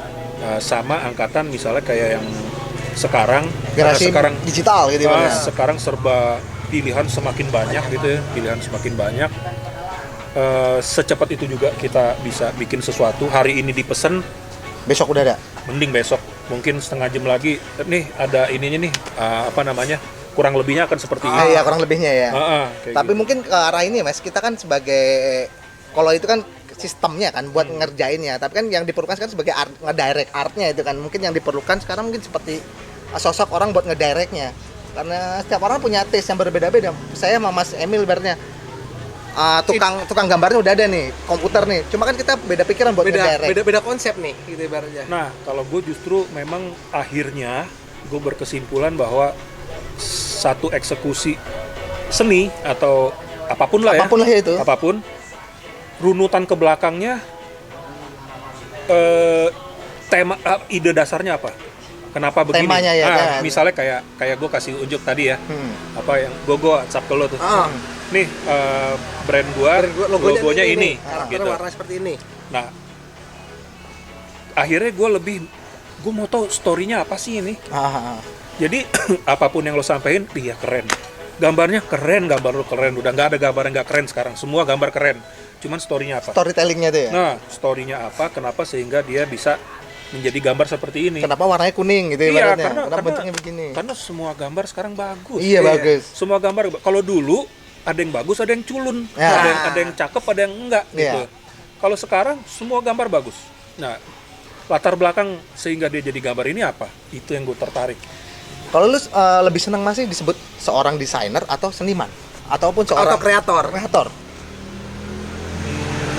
Sama angkatan misalnya kayak yang sekarang, Generasi sekarang digital gitu ya. sekarang serba pilihan semakin banyak gitu ya, pilihan semakin banyak. Secepat itu juga kita bisa bikin sesuatu, hari ini dipesen, Besok udah ada. mending besok, mungkin setengah jam lagi nih ada ininya nih, apa namanya, kurang lebihnya akan seperti ini. Iya, kurang lebihnya ya. Kayak Tapi gitu. mungkin ke arah ini, Mas, kita kan sebagai, kalau itu kan sistemnya kan buat ngerjainnya, tapi kan yang diperlukan sekarang sebagai ngedirect artnya itu kan, mungkin yang diperlukan sekarang mungkin seperti sosok orang buat ngedirectnya, karena setiap orang punya taste yang berbeda-beda. Saya sama Mas Emil ibaratnya tukang gambarnya udah ada nih, komputer nih, cuma kan kita beda pikiran buat ngedirect. beda konsep nih gitu ibaratnya. Nah, kalau gue justru memang akhirnya gue berkesimpulan bahwa satu eksekusi seni atau apapun lah Apapun lah ya itu. apapun, runutan ke belakangnya, tema, ide dasarnya apa? Kenapa begini? Temanya ya, kan. Misalnya kayak gue kasih unjuk tadi ya, apa yang gue WhatsApp ke lo tuh. Nih brand gue, logonya ini, karakternya gitu. warna seperti ini. Nah, akhirnya gue mau tahu story-nya apa sih ini. Jadi apapun yang lo sampein, iya keren. Gambarnya keren, gambar lo keren. Udah nggak ada gambar yang nggak keren sekarang. Semua gambar keren. Cuman story-nya apa? Storytellingnya tuh ya. Nah, story-nya apa? Kenapa sehingga dia bisa menjadi gambar seperti ini? Kenapa warnanya kuning gitu Iya, ibaratnya? karena Bentuknya begini. Karena semua gambar sekarang bagus. Iya, bagus. Semua gambar. Kalau dulu ada yang bagus, ada yang culun, Ya. ada yang cakep, ada yang enggak gitu. Iya. Kalau sekarang semua gambar bagus. Nah, latar belakang sehingga dia jadi gambar ini apa? Itu yang gue tertarik. Kalau lu lebih senang masih disebut seorang desainer atau seniman ataupun seorang Atau kreator.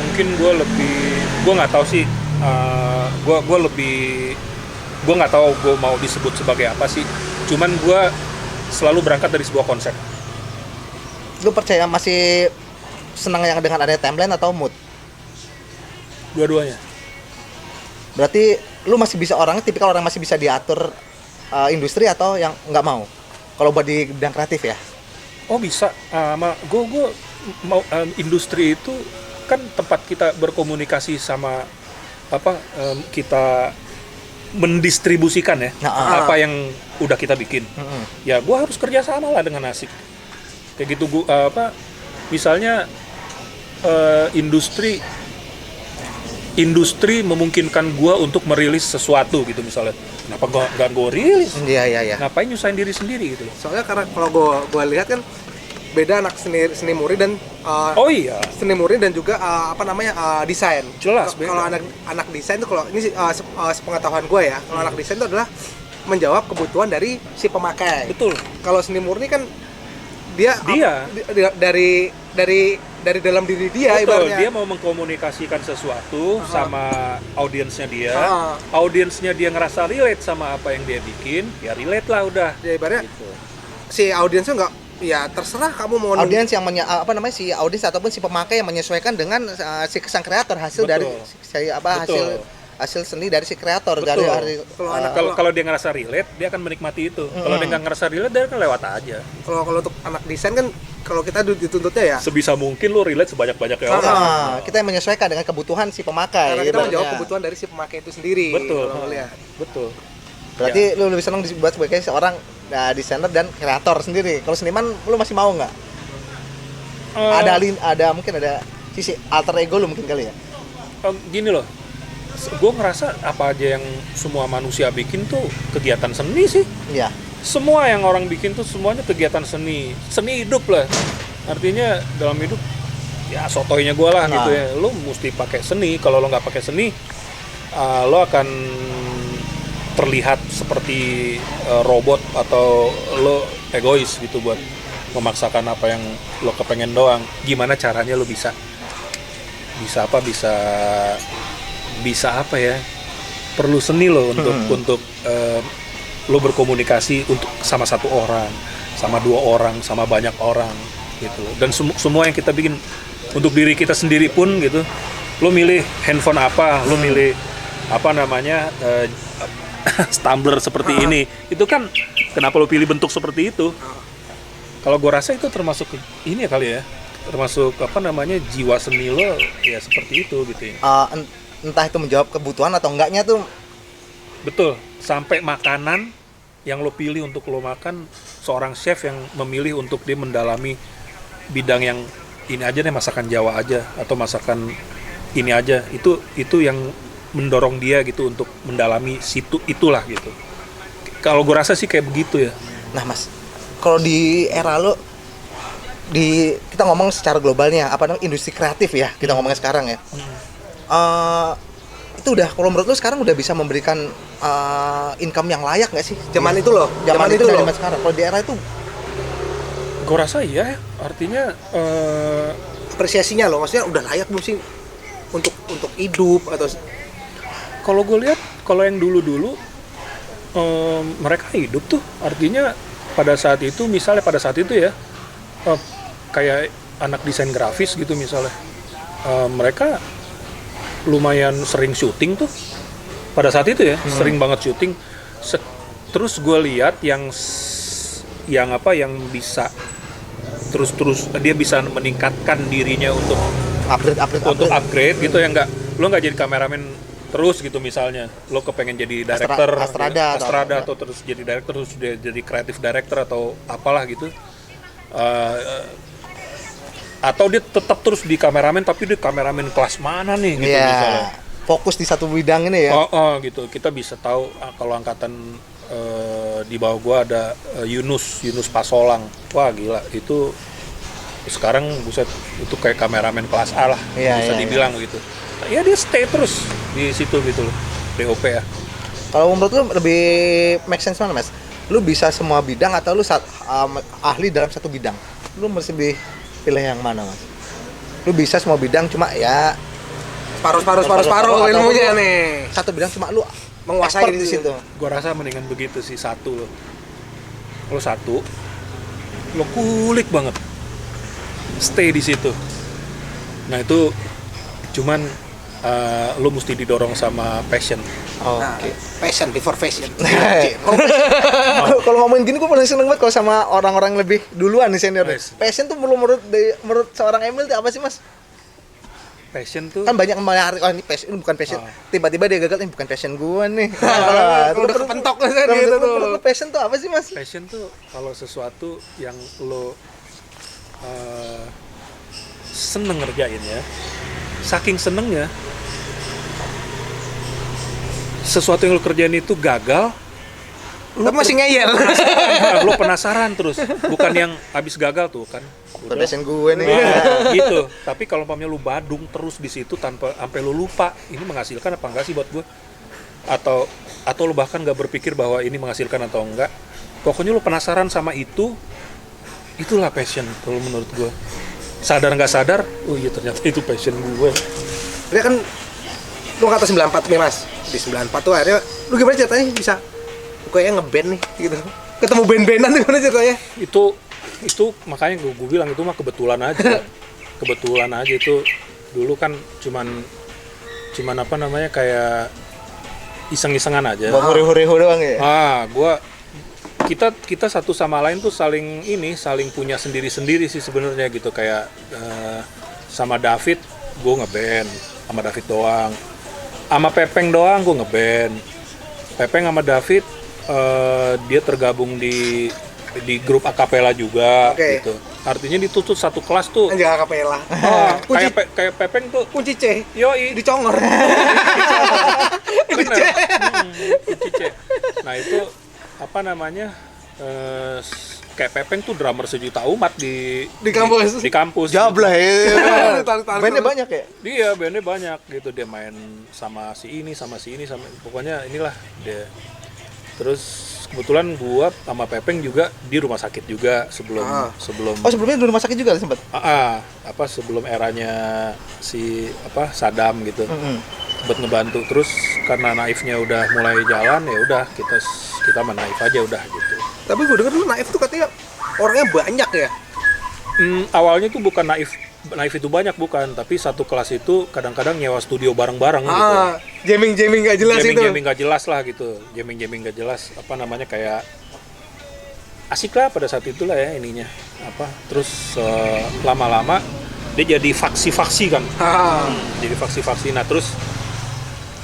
Mungkin gue nggak tahu sih. Gue nggak tahu gue mau disebut sebagai apa sih. Cuman gue selalu berangkat dari sebuah konsep. Lu percaya masih senang yang dengan adanya timeline atau mood? Dua-duanya. Berarti lu masih bisa tipikal orang masih bisa diatur industri atau yang nggak mau? Kalau buat di bidang kreatif ya? Oh bisa, gue mau industri itu kan tempat kita berkomunikasi sama kita mendistribusikan ya apa yang udah kita bikin. Ya gue harus kerja sama lah dengan Asik. Kayak gitu misalnya industri memungkinkan gue untuk merilis sesuatu gitu misalnya. Kenapa nggak gue rilis? Iya. Ngapain nyusahin diri sendiri gitu? Soalnya karena kalau gue lihat kan beda anak seni murni dan Oh iya. seni murni dan juga desain. Jelas, beda. Kalau anak desain tuh, kalau ini sepengetahuan gue ya, kalau anak desain itu adalah menjawab kebutuhan dari si pemakai. Betul. Kalau seni murni kan dia dari dalam diri dia. Betul, ibaratnya dia mau mengkomunikasikan sesuatu sama audiensnya dia. Audiensnya dia ngerasa relate sama apa yang dia bikin, ya relate lah udah. ya ibaratnya Gitu. si audiensnya nggak, ya terserah kamu mau Audiens yang si audiens ataupun si pemakai yang menyesuaikan dengan si sang kreator, hasil Betul. dari Betul. hasil seni dari si kreator. Betul. dari Kalau dia ngerasa relate, dia akan menikmati itu. Kalau dia nggak ngerasa relate, dia akan lewat aja. kalau untuk anak desain kan, kalau kita dituntutnya ya Sebisa mungkin lo relate sebanyak-banyaknya orang. kita yang menyesuaikan dengan kebutuhan si pemakai. karena kita ibaratnya. menjawab kebutuhan dari si pemakai itu sendiri. Betul. Kalau ngeliat. Betul. Berarti lu lebih senang dibuat sebagai seorang desainer dan kreator sendiri. Kalau seniman lu masih mau nggak? Mungkin ada sisi alter ego lu mungkin kali ya. Gini loh, gue ngerasa apa aja yang semua manusia bikin tuh kegiatan seni sih. Iya. Semua yang orang bikin tuh semuanya kegiatan seni hidup lah. Artinya dalam hidup ya sotoynya gue lah gitu ya. Lo mesti pakai seni. Kalau lo nggak pakai seni, lo akan terlihat seperti robot atau lo egois gitu buat memaksakan apa yang lo kepengen doang. Gimana caranya lo bisa apa ya? Perlu seni lo untuk lo berkomunikasi untuk sama satu orang, sama dua orang, sama banyak orang gitu. Dan semua yang kita bikin untuk diri kita sendiri pun gitu. Lo milih handphone apa, lo milih Tumblr seperti ini. Itu kan kenapa lo pilih bentuk seperti itu? Kalau gue rasa itu termasuk ini ya kali ya. Termasuk jiwa seni lo ya seperti itu gitu ya. Entah itu menjawab kebutuhan atau enggaknya tuh. Betul, sampai makanan yang lo pilih untuk lo makan, seorang chef yang memilih untuk dia mendalami bidang yang ini aja deh, masakan Jawa aja atau masakan ini aja, itu yang mendorong dia gitu untuk mendalami itulah gitu. Kalau gue rasa sih kayak begitu ya. Nah mas, kalau di era lo, kita ngomong secara globalnya, industri kreatif ya, kita ngomongnya sekarang ya. Itu udah, kalau menurut lo sekarang udah bisa memberikan income yang layak nggak sih? Zaman itu loh. Zaman itu loh. Sekarang, kalau di era itu, gue rasa iya. Artinya apresiasinya loh, maksudnya udah layak belum sih untuk hidup atau? Kalau gue lihat, kalau yang dulu mereka hidup tuh, artinya pada saat itu ya, kayak anak desain grafis gitu misalnya, mereka lumayan sering syuting tuh pada saat itu ya, sering banget syuting. Terus gue lihat yang bisa terus dia bisa meningkatkan dirinya untuk upgrade gitu ya, lo nggak jadi kameramen terus gitu misalnya, lo kepengen jadi director Astrada atau terus jadi director, terus jadi creative director atau apalah gitu, atau dia tetap terus di kameramen tapi dia kameramen kelas mana nih gitu misalnya, fokus di satu bidang ini ya. Gitu kita bisa tahu. Kalau angkatan di bawah gua ada Yunus Pasolang, wah gila itu sekarang buset, itu kayak kameramen kelas A lah, bisa dibilang gitu. Ya dia stay terus di situ gitu loh, DOP ya. Kalau menurut lu lebih make sense mana mas? Lu bisa semua bidang atau lu ahli dalam satu bidang? Lu mesti pilih yang mana mas? Lu bisa semua bidang cuma ya paruh ilmunya nih. Satu bidang cuma lu menguasai di situ. Gua rasa mendingan begitu sih, satu lo. Kalau satu lo kulik banget, stay di situ. Nah itu cuman lo mesti didorong sama passion. Nah, passion before fashion. Kalau ngomongin gini gue paling seneng banget kalau sama orang-orang lebih duluan nih senior. Passion tuh menurut seorang Emil tuh apa sih mas? Passion tuh Kan banyak yang menarik, oh ini passion, ini bukan passion. Tiba-tiba dia gagal, ini bukan passion gue nih. Kalau udah kepentok kan gitu tuh. Menurut passion tuh apa sih mas? passion tuh kalau sesuatu yang lo seneng ngerjain ya, saking senengnya sesuatu yang lo kerjain itu gagal, Lu masih ngeyel. lo penasaran terus, bukan yang habis gagal tuh kan Bukan passion gue nih. nah, gitu. Tapi kalau umpamanya lu badung terus di situ tanpa sampai lu lupa ini menghasilkan apa enggak sih buat gue, atau lu bahkan nggak berpikir bahwa ini menghasilkan atau enggak, pokoknya lu penasaran sama itulah passion kalau menurut gue. Sadar nggak sadar, oh iya ternyata itu passion gue. Dia kan lu kata 94 nih mas. Di 94 tuh akhirnya lu gimana ceritanya bisa kayaknya ngeband nih gitu. Ketemu band-bandan tuh gimana ceritanya? Itu makanya gue bilang itu mah kebetulan aja. Kebetulan aja itu dulu kan cuman apa namanya kayak iseng-isengan aja. Bang hore-hore doang ya. Kita satu sama lain tuh saling punya sendiri-sendiri sih sebenarnya gitu. Kayak sama David gue ngeband sama David doang, sama Pepeng doang gue ngeband. Pepeng sama David dia tergabung di grup akapela juga gitu. Artinya dituntut satu kelas tuh. Anjing akapela. Kayak Pepeng tuh Kunci C yoi dicongor. bener. Kunci C. Nah itu apa namanya kayak Pepeng tuh drummer sejuta umat di kampus. di kampus Jablah ya. Tarik-tarik. Bandnya banyak ya? dia bandnya banyak gitu, dia main sama si ini sama pokoknya inilah dia. Terus kebetulan gua sama Pepeng juga di rumah sakit juga sebelum Oh sebelumnya di rumah sakit juga sempat? sebelum eranya si Saddam gitu. Buat ngebantu. Terus karena naifnya udah mulai jalan, ya udah kita menaif aja udah gitu. Tapi gue denger dulu Naif tuh katanya orangnya banyak ya. Awalnya tuh bukan naif itu banyak, bukan, tapi satu kelas itu kadang-kadang nyewa studio bareng-bareng gitu. Jamming gak jelas itu. Jamming gak jelas lah gitu. Jamming gak jelas, apa namanya, kayak asik lah pada saat itulah ya ininya. Terus lama-lama dia jadi faksi-faksi kan. Jadi faksi-faksi. Nah, terus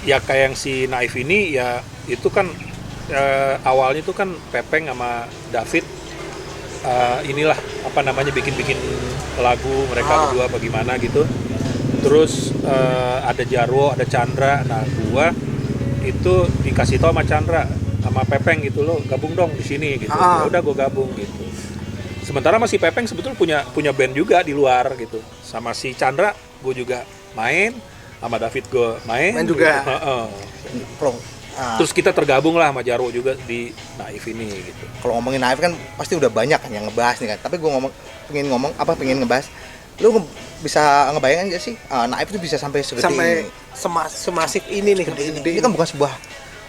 ya kayak yang si Naif ini ya itu kan awalnya itu kan Pepeng sama David inilah apa namanya bikin lagu mereka berdua bagaimana gitu. Terus ada Jarwo, ada Chandra. Nah, gua itu dikasih tau sama Chandra sama Pepeng gitu, lo gabung dong di sini gitu. Ya udah gua gabung gitu. Sementara masih Pepeng sebetulnya punya band juga di luar gitu. Sama si Chandra gue juga main, sama David gue main juga. Terus kita tergabung lah sama Jarwo juga di Naif ini gitu. Kalau ngomongin Naif kan pasti udah banyak kan yang ngebahas nih kan. Tapi gue pengen ngebahas. Lu bisa ngebayangin gak sih Naif itu bisa sampai segede ini? Semasif ini nih. Ini kan bukan sebuah,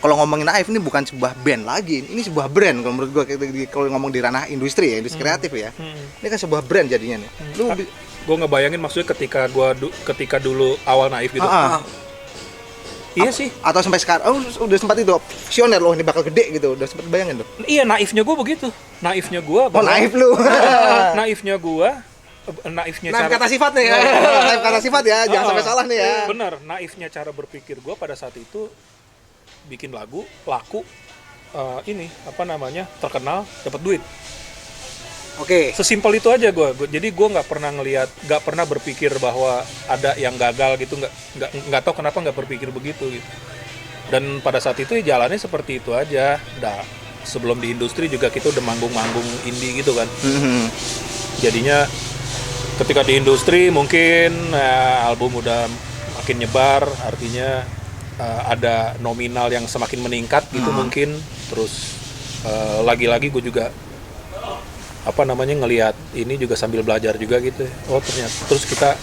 kalau ngomongin Naif ini bukan sebuah band lagi. Ini sebuah brand kalau menurut gue, kalau ngomong di ranah industri ya, industri kreatif ya. Ini kan sebuah brand jadinya nih. Gue ngebayangin maksudnya ketika dulu awal Naif gitu. Iya sih. Atau sampai sekarang, udah sempat itu visioner loh, ini bakal gede gitu, udah sempat bayangin tuh. Iya, naifnya gue begitu. Naifnya gue. Naif lu. Naifnya gue. Naifnya Naif cara kata sifatnya ya. Naif kata sifat ya, jangan sampai salah nih ya. Bener, naifnya cara berpikir gue pada saat itu bikin lagu, laku, terkenal, dapat duit. Oke. Sesimpel itu aja gue. Jadi gue nggak pernah berpikir bahwa ada yang gagal gitu, nggak tahu kenapa nggak berpikir begitu gitu. Dan pada saat itu ya jalannya seperti itu aja. Sebelum di industri juga kita udah manggung-manggung indie gitu kan. Jadinya ketika di industri mungkin album udah makin nyebar, artinya ada nominal yang semakin meningkat gitu mungkin. Terus lagi-lagi gue juga ngelihat ini juga sambil belajar juga gitu. Oh ternyata, terus kita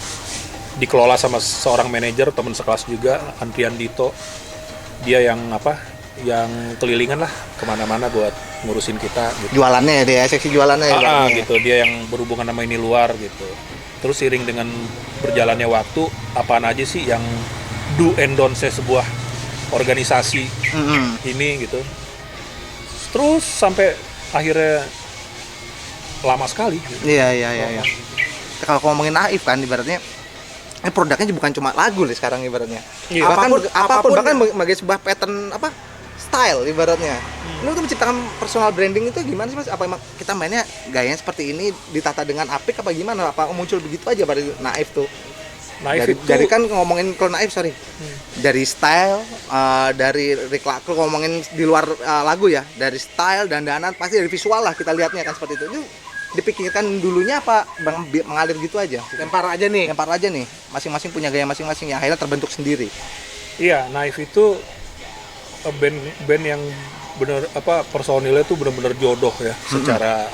dikelola sama seorang manajer teman sekelas juga, Andrian Dito. Dia yang kelilingan lah kemana-mana buat ngurusin kita gitu. Jualannya ya dia, seksi jualannya ya. Gitu, dia yang berhubungan sama ini luar gitu. Terus seiring dengan berjalannya waktu, apaan aja sih yang do and don't sebuah organisasi ini gitu. Terus sampai akhirnya lama sekali. Iya. Kalau ngomongin Naif kan ibaratnya produknya bukan cuma lagu nih sekarang ibaratnya. Iya. Apapun bahkan sebagai sebuah pattern style ibaratnya. Lu tuh menciptakan personal branding itu gimana sih Mas? Apa emang kita mainnya gayanya seperti ini ditata dengan apik apa gimana? Apa muncul begitu aja pada Naif tuh? Dari kan ngomongin kalau Naif dari style dari Rick Laku ngomongin di luar lagu ya, dari style dan dandan pasti dari visual lah kita lihatnya kan seperti itu. Itu dipikirkan dulunya apa mengalir gitu aja? Lempar aja nih. Masing-masing punya gaya masing-masing yang akhirnya terbentuk sendiri. Iya, Naif itu band yang bener personilnya tuh bener-bener jodoh ya, secara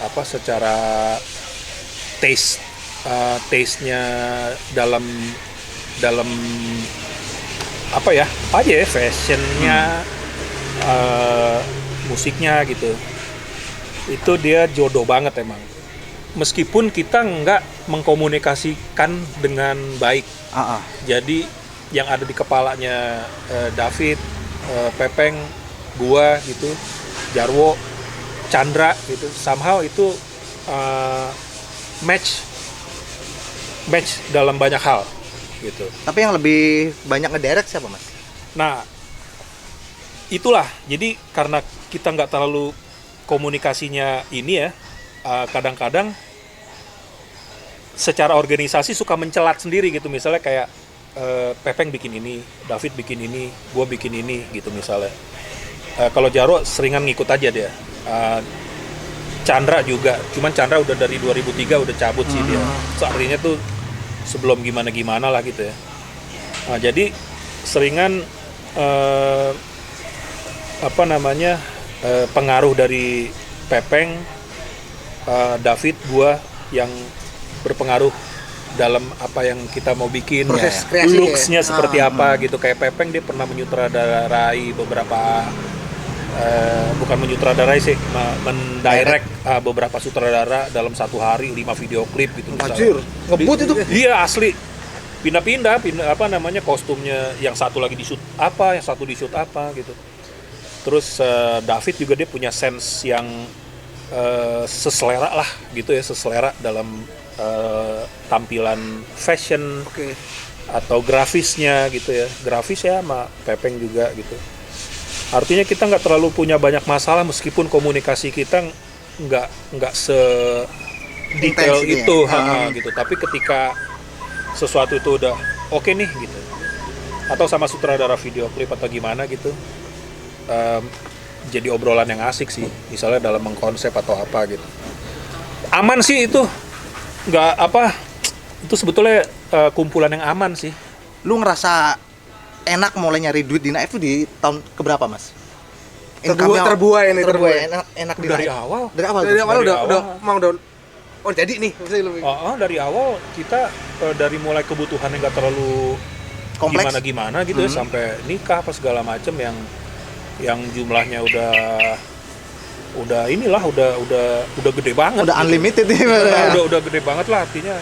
taste-nya dalam fashionnya, musiknya gitu, itu dia jodoh banget emang. Meskipun kita nggak mengkomunikasikan dengan baik, jadi yang ada di kepalanya David, Pepeng, gua gitu, Jarwo, Chandra gitu, somehow itu match dalam banyak hal gitu. Tapi yang lebih banyak ngedirect siapa Mas? Nah, itulah. Jadi karena kita nggak terlalu komunikasinya ini ya, kadang-kadang secara organisasi suka mencelat sendiri gitu. Misalnya kayak Pepeng bikin ini, David bikin ini, gua bikin ini gitu misalnya. Kalau Jarwo seringan ngikut aja dia. Chandra juga, cuman Chandra udah dari 2003 udah cabut sih dia. Artinya tuh sebelum gimana lah gitu ya. Nah, jadi seringan pengaruh dari Pepeng, David, gua yang berpengaruh dalam apa yang kita mau bikin, proses kreasi looks-nya seperti apa gitu. Kayak Pepeng dia pernah menyutradarai beberapa mendirect beberapa sutradara dalam satu hari 5 video klip gitu. Anjir, ngebut itu. Iya asli. Pindah-pindah kostumnya, yang satu lagi di shoot apa, yang satu di shoot apa gitu. Terus David juga dia punya sense yang seselera lah gitu ya, seselera dalam tampilan fashion atau grafisnya gitu ya. Grafis ya sama Pepeng juga gitu. Artinya kita nggak terlalu punya banyak masalah meskipun komunikasi kita nggak se-detail itu gitu. Tapi ketika sesuatu itu udah oke nih gitu, atau sama sutradara video klip atau gimana gitu, jadi obrolan yang asik sih. Misalnya dalam mengkonsep atau apa gitu. Aman sih itu, itu sebetulnya kumpulan yang aman sih. Lu ngerasa enak mulai nyari duit di Naif itu di tahun keberapa Mas? Terbuai enak di Dari Naif. awal. Dari awal udah jadi nih lebih. Dari awal kita dari mulai kebutuhan yang nggak terlalu Kompleks. gimana gitu ya, sampai nikah apa segala macem yang jumlahnya udah gede banget. Udah gitu. unlimited nih. Udah gede banget lah, artinya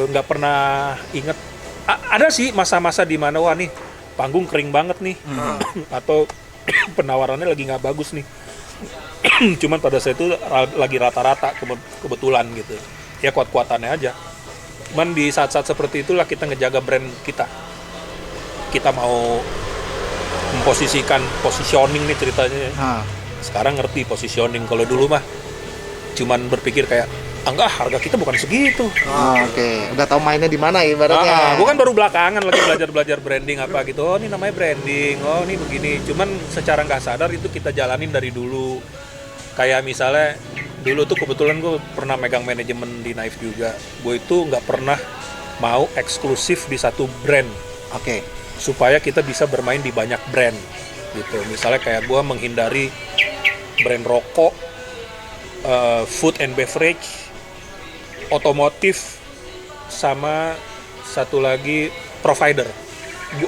nggak pernah inget. Ada sih masa-masa di mana wah nih panggung kering banget nih, atau penawarannya lagi nggak bagus nih. Cuman pada saat itu lagi rata-rata kebetulan gitu ya, kuat-kuatannya aja. Cuman di saat-saat seperti itulah kita ngejaga brand kita mau memposisikan positioning nih ceritanya. Sekarang ngerti positioning. Kalau dulu mah cuman berpikir kayak enggak, harga kita bukan segitu. Udah tahu mainnya di mana ibaratnya. Bukan baru belakangan lagi belajar branding apa gitu. Oh, ini namanya branding. Oh, ini begini. Cuman secara nggak sadar itu kita jalanin dari dulu. Kayak misalnya dulu tuh kebetulan gue pernah megang manajemen di Naif juga. Gue itu nggak pernah mau eksklusif di satu brand. Supaya kita bisa bermain di banyak brand gitu. Misalnya kayak gue menghindari brand rokok, food and beverage, otomotif, sama satu lagi provider.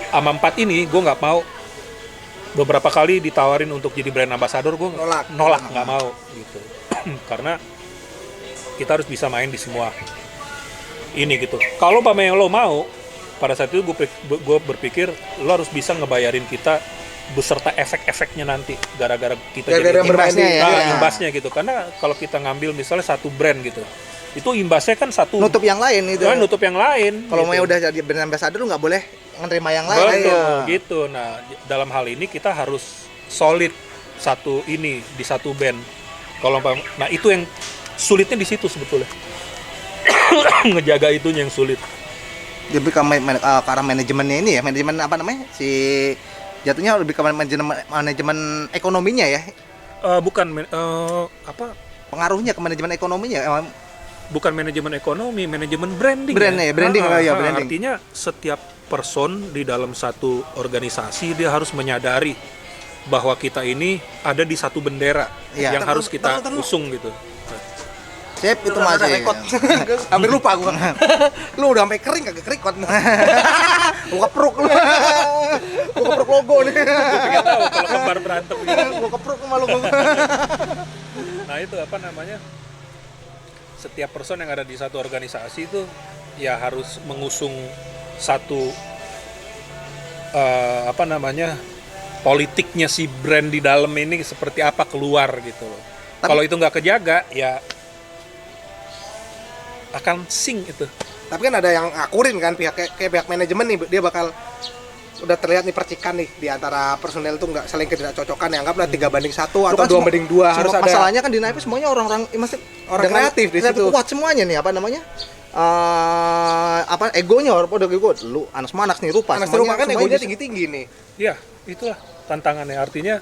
Sama 4 ini gue nggak mau. Beberapa kali ditawarin untuk jadi brand ambassador, gue nolak, nggak mau gitu. Karena kita harus bisa main di semua ini gitu. Kalau yang lo mau, pada saat itu gue berpikir lo harus bisa ngebayarin kita beserta efek-efeknya nanti gara-gara kita Gara-gara jadi bermain imbasnya ya. imbasnya gitu. Karena kalau kita ngambil misalnya satu brand gitu, itu imbasnya kan satu Nutup yang lain itu. nutup yang lain. Kalau gitu. mau udah jadi brand ambassador lu nggak boleh menerima yang lain. Betul, Iya. gitu. Nah, dalam hal ini kita harus solid satu ini di satu band. Nah itu yang sulitnya di situ sebetulnya. Ngejaga itunya yang sulit. Lebih ke ke arah manajemennya ini ya, manajemen apa namanya? Jatuhnya lebih ke manajemen ekonominya ya. Pengaruhnya ke manajemen ekonominya. Bukan manajemen ekonomi, manajemen branding. Brandnya ya, branding. Branding. Artinya setiap person di dalam satu organisasi dia harus menyadari bahwa kita ini ada di satu bendera Iya. yang harus kita Taruh. usung gitu. Sip, itu Udah masih. rekod. Hampir lupa gua. Lu udah sampai kering kagak kerekot. Gua kepruk lu. Gua kepruk logo nih. Nggak tahu kalau kembar berantem gitu. Gua kepruk sama lu. Nah itu apa namanya? Setiap person yang ada di satu organisasi itu ya harus mengusung satu politiknya si brand di dalam ini seperti apa keluar gitu loh. Kalau itu nggak kejaga ya akan sing itu. Tapi kan ada yang ngakurin kan kayak pihak manajemen nih, dia bakal udah terlihat nih percikan nih di antara personel tuh nggak saling ketidakcocokan, ya anggaplah 3-1 atau 2-2 harus ada. Masalahnya kan di Naif semuanya orang-orang masih Orang kreatif di situ. Kuat semuanya nih, apa namanya? Egonya udah ego. Lu anak semanak nih rupa. Anak serupa kan egonya tinggi-tinggi nih. Ya itulah tantangannya. Artinya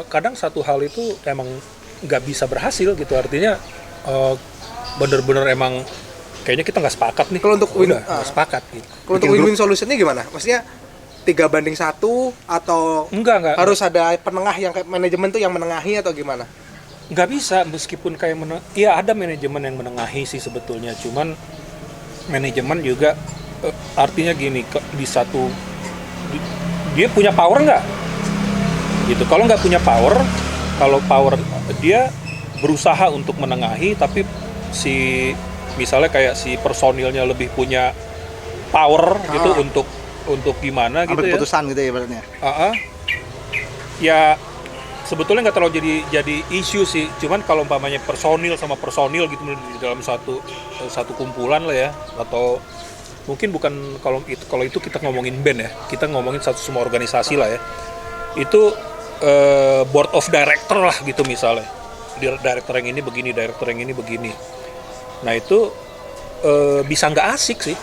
kadang satu hal itu emang nggak bisa berhasil gitu. Artinya bener-bener emang kayaknya kita nggak sepakat nih. Kalau untuk win, nggak sepakat gitu. Kalau untuk win-win solutionnya gimana? Maksudnya 3-1 atau Enggak. harus ada penengah yang kayak manajemen tuh yang menengahi atau gimana? Nggak bisa, meskipun kayak ya ada manajemen yang menengahi sih sebetulnya, cuman manajemen juga artinya gini, dia punya power nggak gitu. Kalau nggak punya power, kalau power dia berusaha untuk menengahi, tapi misalnya kayak si personilnya lebih punya power gitu untuk gimana gitu ambil ya, keputusan gitu ya ibaratnya. Ya sebetulnya nggak terlalu jadi isu sih, cuman kalau umpamanya personil sama personil gitu di dalam satu kumpulan lah ya, atau mungkin bukan kalau itu kita ngomongin band ya, kita ngomongin semua organisasi lah ya, itu board of director lah gitu misalnya, director yang ini begini, director yang ini begini. Nah itu bisa nggak asik sih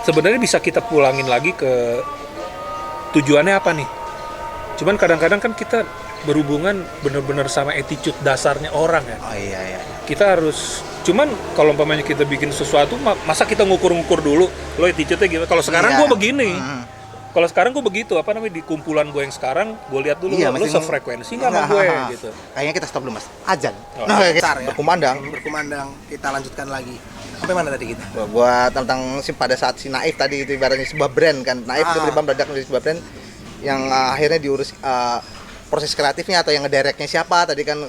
sebenarnya, bisa kita pulangin lagi ke tujuannya apa nih. Cuman kadang-kadang kan kita berhubungan benar-benar sama attitude dasarnya orang ya. Oh iya. Kita harus, cuman kalau umpamanya kita bikin sesuatu, masa kita ngukur-ngukur dulu lo attitude-nya gimana. Kalau sekarang gue begini, kalau sekarang gue begitu, apa namanya, di kumpulan gue yang sekarang gue lihat dulu lo sefrekuensi nggak sama gue gitu. Kayaknya kita stop dulu mas, azan. Bentar ya. Berkumandang. Kita lanjutkan lagi. Sampai mana tadi kita? Buat tentang pada saat si Naif tadi itu ibaratnya sebuah brand kan. Naif itu berkembang meledak menjadi sebuah brand yang akhirnya diurus proses kreatifnya atau yang ngedirectnya siapa tadi kan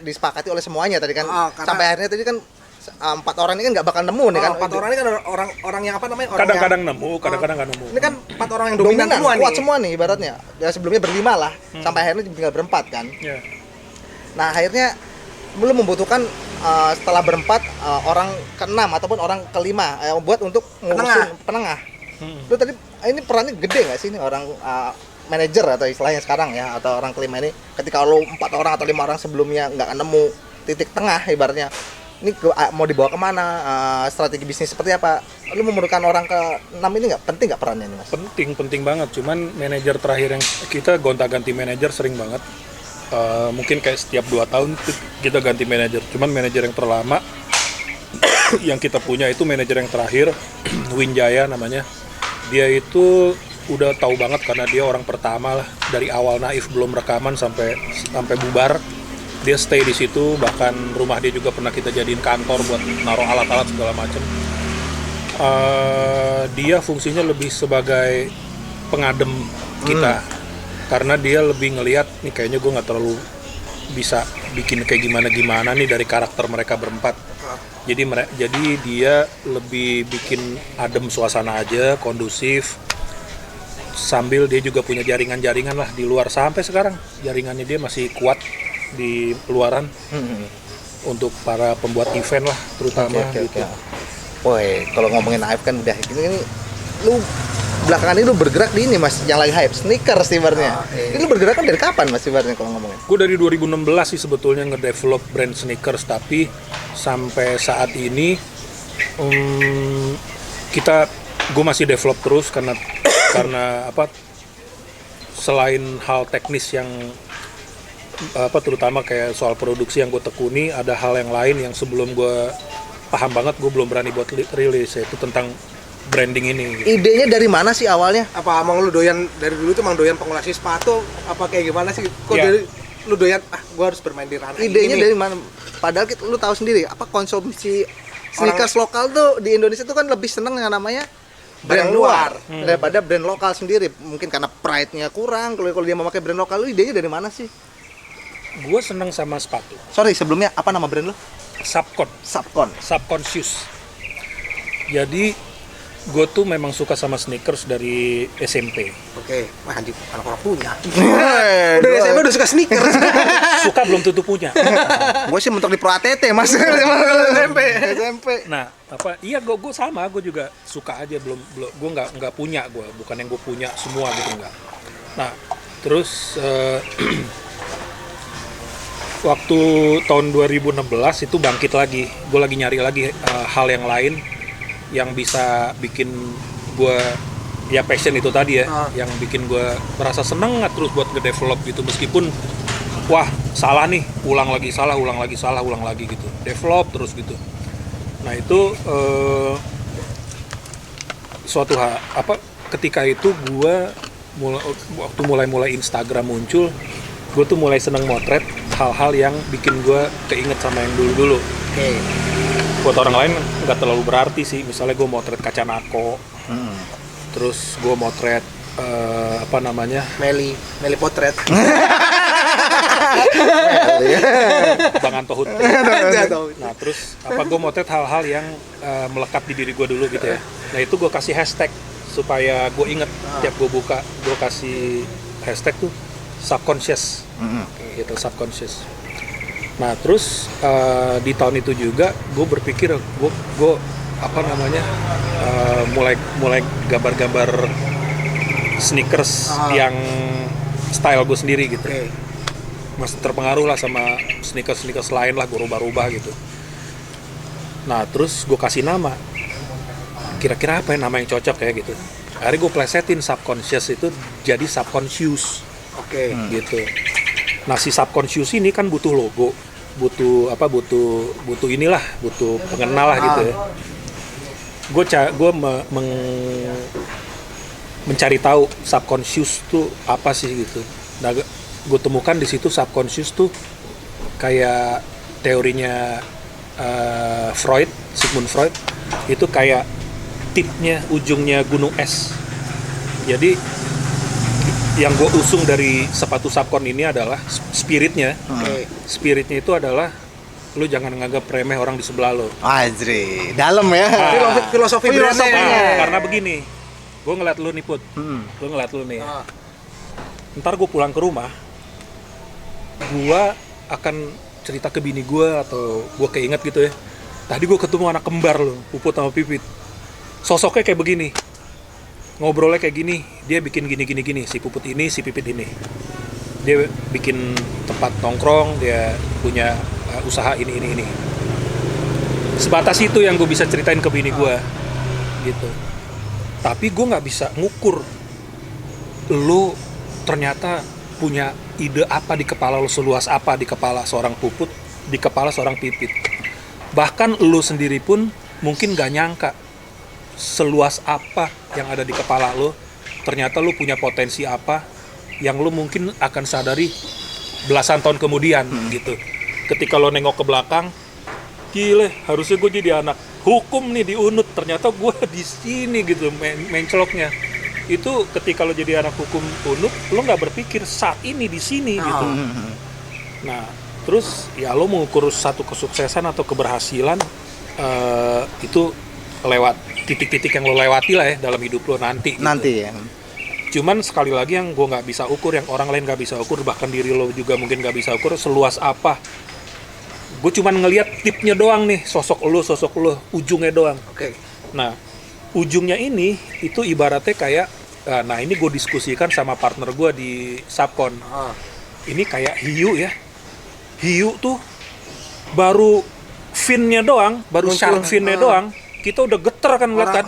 disepakati oleh semuanya tadi kan. Sampai akhirnya tadi kan 4 orang ini kan nggak bakal nemu nih kan. 4 orang ini kan orang yang apa namanya? Kadang-kadang nemu, kadang-kadang nggak nemu. Ini kan 4 orang yang dominan semua nih. Kuat semua nih ibaratnya. Ya sebelumnya berlima lah, sampai akhirnya tinggal berempat kan. Yeah. Nah akhirnya belum membutuhkan setelah berempat orang keenam ataupun orang kelima buat untuk ngurusin penengah. Lu tadi ini perannya gede nggak sih ini orang manajer atau istilahnya sekarang ya, atau orang kelima ini ketika lo 4 orang atau 5 orang sebelumnya nggak nemu titik tengah ibaratnya, ini mau dibawa kemana, strategi bisnis seperti apa, lu memerlukan orang ke-6 ini penting nggak perannya ini mas? Penting banget, cuman manajer terakhir yang kita gonta-ganti manajer sering banget, mungkin kayak setiap 2 tahun kita ganti manajer, cuman manajer yang terlama yang kita punya itu manajer yang terakhir Winjaya namanya. Dia itu udah tahu banget karena dia orang pertama lah dari awal Naif belum rekaman sampai bubar. Dia stay di situ, bahkan rumah dia juga pernah kita jadiin kantor buat naruh alat-alat segala macam. Dia fungsinya lebih sebagai pengadem kita, karena dia lebih ngelihat nih kayaknya gue nggak terlalu bisa bikin kayak gimana nih dari karakter mereka berempat. Jadi dia lebih bikin adem suasana aja, kondusif. Sambil dia juga punya jaringan-jaringan lah di luar, sampai sekarang jaringannya dia masih kuat di luaran untuk para pembuat event lah terutama gitu. Woi, kalau ngomongin hype kan udah ini lu belakangan ini lu bergerak di ini Mas, yang lagi hype sneakers ibaratnya. Ini lu bergerak kan dari kapan Mas ibaratnya kalau ngomongin? Gue dari 2016 sih sebetulnya ngedevelop brand sneakers, tapi sampai saat ini gue masih develop terus karena apa, selain hal teknis yang apa terutama kayak soal produksi yang gue tekuni, ada hal yang lain yang sebelum gue paham banget gue belum berani buat rilis, yaitu tentang branding ini gitu. Idenya dari mana sih awalnya? Apa emang lu doyan dari dulu tuh emang doyan pengolasi sepatu apa kayak gimana sih? Kok Ya. dari lu doyan gua harus bermain di ranah Idenya ini dari mana? Padahal lu tahu sendiri apa konsumsi sneakers lokal tuh di Indonesia tuh kan lebih seneng yang namanya brand Barang luar luar. daripada brand lokal sendiri. Mungkin karena pride-nya kurang. Kalau dia memakai brand lokal, lu idenya dari mana sih? Gue seneng sama sepatu. Sorry, sebelumnya apa nama brand lu? Subcon shoes. Jadi gue tuh memang suka sama sneakers dari SMP. Oke, wah anjing anak orang punya. Udah Dari SMA udah suka sneakers. Suka belum tentu punya. Gue sih mentok di Pro ATT Mas. SMP. Nah, apa? Iya, gue sama, gue juga suka aja, belum gue nggak punya, bukan yang gue punya semua gitu, nggak. Nah, terus waktu tahun 2016 itu bangkit lagi, gue lagi nyari lagi hal yang lain yang bisa bikin gue ya passion itu tadi ya, yang bikin gue merasa seneng terus buat nge-develop gitu, meskipun wah salah nih, ulang lagi gitu, develop terus gitu. Nah itu ketika itu gue waktu mulai Instagram muncul, gue tuh mulai seneng motret hal-hal yang bikin gue keinget sama yang dulu-dulu. Buat orang lain nggak terlalu berarti sih, misalnya gue motret Kaca Nako, terus gue motret Meli potret. Bang Antohut. Nah terus gue motret hal-hal yang melekat di diri gue dulu gitu ya. Nah itu gue kasih hashtag supaya gue inget tiap gue buka, gue kasih hashtag tuh subconscious, gitu, subconscious. Nah terus di tahun itu juga gue berpikir gue mulai gambar-gambar sneakers yang style gue sendiri gitu. Masih terpengaruh lah sama sneakers lain lah, gue rubah-rubah gitu. Nah terus gue kasih nama, kira-kira apa ya nama yang cocok ya gitu. Akhirnya gue plesetin subconscious itu jadi subconscious. Gitu. Nah si subconscious ini kan butuh logo, butuh pengenal lah gitu ya. Gue mencari tahu subconscious tuh apa sih gitu. Nah gue temukan di situ subconscious tuh kayak teorinya Sigmund Freud, itu kayak tipnya, ujungnya gunung es. Jadi yang gue usung dari sepatu subcon ini adalah spiritnya. Spiritnya itu adalah lu jangan nganggap remeh orang di sebelah lo. Ajri, dalam ya. Filosofi brandnya. Karena begini, gue ngeliat lu nih Put, gue ngeliat lu nih. Ntar gue pulang ke rumah, gue akan cerita ke bini gue atau gue keinget gitu ya. Tadi gue ketemu anak kembar lo, Puput sama Pipit. Sosoknya kayak begini, ngobrolnya kayak gini, dia bikin gini, si Puput ini, si Pipit ini. Dia bikin tempat nongkrong, dia punya usaha ini. Sebatas itu yang gue bisa ceritain ke bini gue, gitu. Tapi gue nggak bisa ngukur lo ternyata punya ide apa di kepala lo, seluas apa di kepala seorang Puput, di kepala seorang Pipit. Bahkan lo sendiri pun mungkin nggak nyangka seluas apa yang ada di kepala lo. Ternyata lo punya potensi apa yang lo mungkin akan sadari belasan tahun kemudian gitu. Ketika lo nengok ke belakang, gile, harusnya gue jadi anak hukum nih di UNUD, ternyata gue di sini gitu menceloknya. Itu ketika lo jadi anak hukum UNUD, lo nggak berpikir saat ini di sini gitu. Nah, Terus ya lo mengukur satu kesuksesan atau keberhasilan itu lewat titik-titik yang lo lewati lah ya dalam hidup lo nanti. Gitu. Nanti ya. Cuman sekali lagi yang gue nggak bisa ukur, yang orang lain nggak bisa ukur, bahkan diri lo juga mungkin nggak bisa ukur seluas apa. Gue cuman ngelihat tipnya doang nih, sosok lo, ujungnya doang. Oke. Nah, ujungnya ini itu ibaratnya kayak, nah ini gue diskusikan sama partner gue di Subcon. Ini kayak hiu ya. Hiu tuh baru finnya doang, baru shark finnya doang, kita udah geter kan ngeliat kan.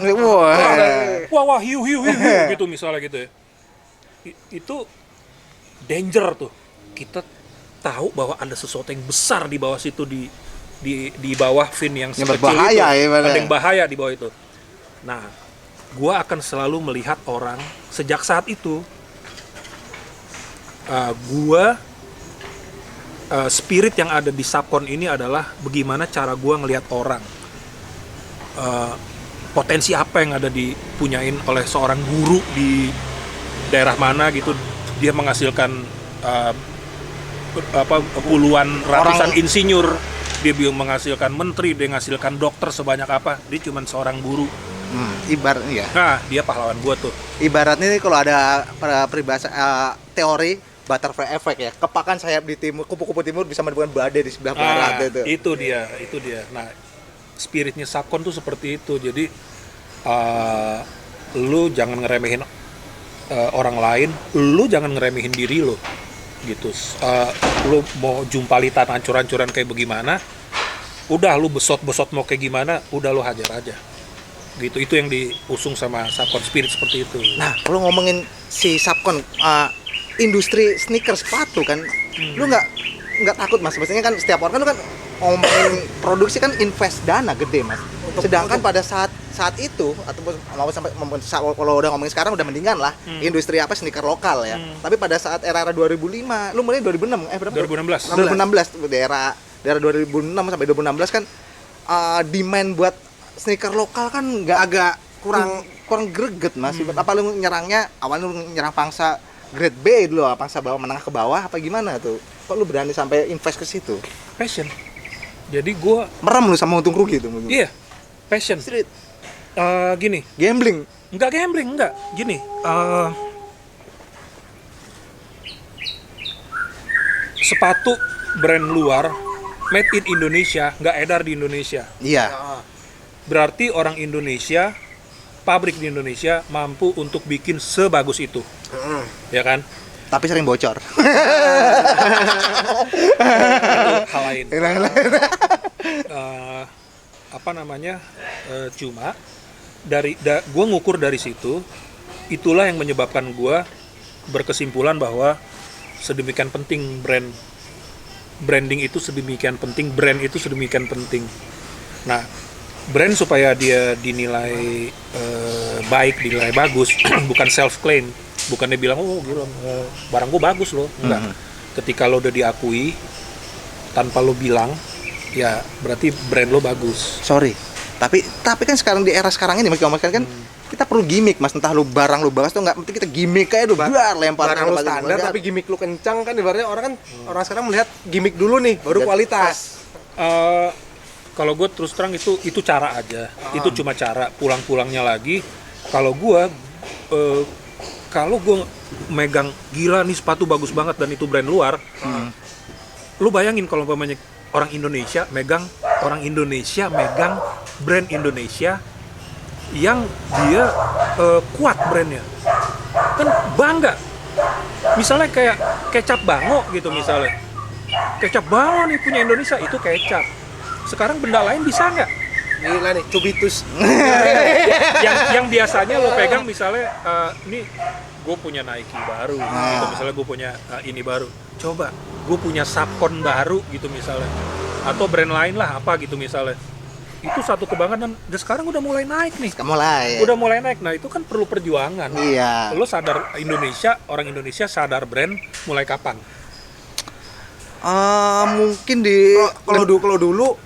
Wah, hiu gitu misalnya gitu ya. Itu danger tuh. Kita tahu bahwa ada sesuatu yang besar di bawah situ, di bawah fin yang sekecil berbahaya, itu. Ya, ada yang bahaya di bawah itu. Nah, gua akan selalu melihat orang sejak saat itu. Spirit yang ada di Subcon ini adalah bagaimana cara gua ngelihat orang. Potensi apa yang ada dipunyain oleh seorang guru di daerah mana gitu, dia menghasilkan puluhan ratusan insinyur, dia bisa menghasilkan menteri, dia menghasilkan dokter sebanyak apa, dia cuma seorang guru. Ibarat ya. Nah, dia pahlawan gua tuh. Ibaratnya nih kalau ada peribahasa teori butterfly effect ya, kepakan sayap di timur, kupu-kupu timur bisa menimbulkan badai di sebelah barat itu. Itu dia. Nah, spiritnya Subcon tuh seperti itu. Jadi lu jangan ngeremehin orang lain, lu jangan ngeremehin diri lu gitu. Lu mau jumpalitan hancur-hancuran kayak bagaimana, udah lu besot-besot mau kayak gimana, udah lu hajar aja gitu. Itu yang diusung sama Subcon, spirit seperti itu. Nah, kalau ngomongin si Subcon, industri sneakers sepatu kan, lu nggak takut mas? Maksudnya kan setiap orang kan lu kan ngomongin produksi kan invest dana gede mas. Sedangkan pada saat itu ataupun mau sampai kalau udah ngomongin sekarang udah mendingan lah industri apa sneaker lokal ya. Tapi pada saat era 2005, lu mulai 2006 berapa? 2016 daerah 2006 sampai 2016 kan demand buat sneaker lokal kan nggak agak kurang greget mas. Apa lu nyerangnya awalnya lu nyerang pangsa grade B dulu, pangsa bawah menengah ke bawah apa gimana tuh? Kok lu berani sampai invest ke situ? Passion. Jadi gua merem lu sama untung rugi tuh. Iya. Passion. Street. Gini. Gambling. Enggak gambling, enggak. Gini. Sepatu brand luar made in Indonesia nggak edar di Indonesia. Iya. Berarti orang Indonesia, pabrik di Indonesia mampu untuk bikin sebagus itu. Ya kan? Tapi sering bocor. Itu hal lain. Cuma gue ngukur dari situ, itulah yang menyebabkan gue berkesimpulan bahwa sedemikian penting branding itu sedemikian penting, brand itu sedemikian penting. Nah, brand supaya dia dinilai baik, dinilai bagus, bukan self claim, bukan dia bilang oh gila barang gue bagus loh, enggak. Ketika lo udah diakui tanpa lo bilang, ya berarti brand lo bagus. Sorry, tapi kan sekarang di era sekarang ini mas kan kita perlu gimmick mas, entah lu barang lu bagus tuh nggak penting, kita gimmick aja lempar barang lu standar tapi gimmick lu kencang kan, ibaratnya orang sekarang melihat gimmick dulu nih baru kualitas. Kalau gue terus terang itu cara aja, itu cuma cara. Pulang-pulangnya lagi kalau gue megang gila nih sepatu bagus banget dan itu brand luar, lu bayangin kalau umpamanya orang Indonesia megang brand Indonesia yang dia kuat brandnya, kan bangga. Misalnya kayak kecap Bango gitu, misalnya kecap Bango nih punya Indonesia, itu kecap. Sekarang benda lain bisa nggak? Gila nih, Cubitus. yang biasanya lo pegang misalnya, ini gue punya Nike baru, gitu. Misalnya gue punya ini baru. Coba, gue punya Subcon baru gitu misalnya. Atau brand lain lah apa gitu misalnya. Itu satu kebanggaan dan sekarang udah mulai naik nih. Udah mulai naik. Nah, itu kan perlu perjuangan. Iya. Lo sadar orang Indonesia sadar brand mulai kapan? Mungkin kalau dulu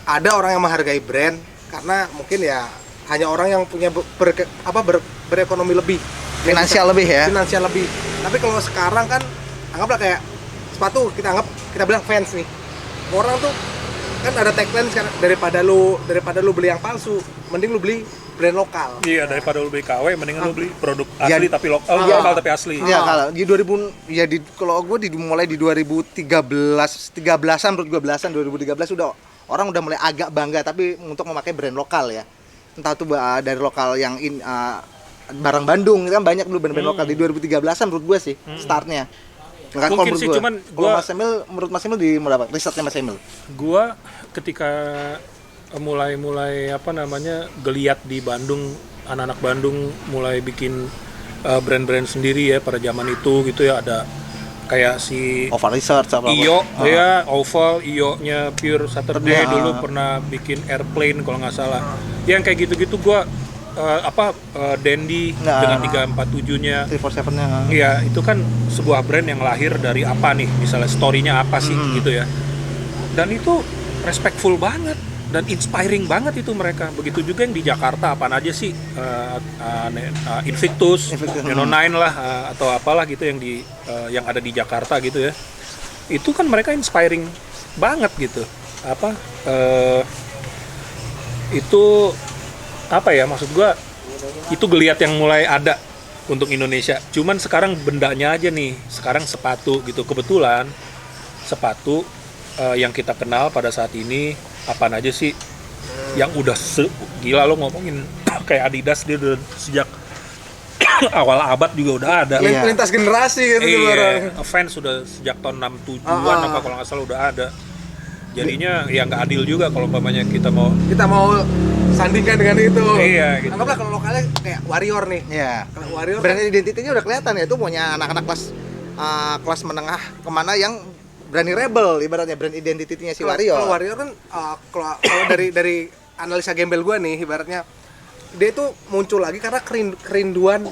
ada orang yang menghargai brand karena mungkin ya hanya orang yang punya berekonomi lebih, finansial lebih ya. Finansial lebih. Tapi kalau sekarang kan anggaplah kayak sepatu kita bilang fans nih. Orang tuh kan ada tagline sekarang, daripada lu beli yang palsu, mending lu beli brand lokal. Iya, daripada lu beli KW mendingan lu beli produk asli tapi lokal tapi asli. Iya, kalau di 2000 ya kalau gue mulai di 13-an menurut gue 2013 orang udah mulai agak bangga tapi untuk memakai brand lokal ya. Entah itu dari lokal yang barang Bandung kan banyak dulu brand-brand lokal di 2013-an menurut gue sih startnya. Nggak, Mungkin sih, cuman kalau Mas Emil, menurut Mas Emil di berapa? Risetnya Mas Emil? Gua ketika mulai geliat di Bandung, anak-anak Bandung mulai bikin brand-brand sendiri ya pada zaman itu gitu ya, ada kayak si Oval Research apa? Iyo ya, Oval, Iyo-nya Pure Saturday dulu pernah bikin Airplane kalau nggak salah. Yang kayak gitu-gitu gua Dandy dengan 347-nya. 347-nya. Iya, itu kan sebuah brand yang lahir dari apa nih? Misalnya story-nya apa sih gitu ya. Dan itu respectful banget dan inspiring banget itu mereka. Begitu juga yang di Jakarta, apaan aja sih? Invictus, Nano 9 lah atau apalah gitu yang yang ada di Jakarta gitu ya. Itu kan mereka inspiring banget gitu. Itu apa ya, maksud gua itu geliat yang mulai ada untuk Indonesia. Cuman sekarang bendanya aja nih, sekarang sepatu gitu. Kebetulan sepatu yang kita kenal pada saat ini apaan aja sih yang udah gila, lo ngomongin kayak Adidas, dia udah sejak awal abad juga udah ada. Lintas generasi gitu. Iya, Vans sudah sejak tahun 67-an apa kalau nggak salah udah ada. Jadinya ya nggak adil juga kalau umpamanya kita mau sandingkan dengan itu. Iya, gitu. Anggaplah kalau lokalnya kayak Warrior nih. Iya. Kalau Warrior Brand identitinya udah kelihatan ya, itu punya anak-anak kelas menengah kemana yang berani rebel, ibaratnya brand identitinya si Warrior. Kalau Warrior kan kalau dari analisa gembel gua nih, ibaratnya dia itu muncul lagi karena kerinduan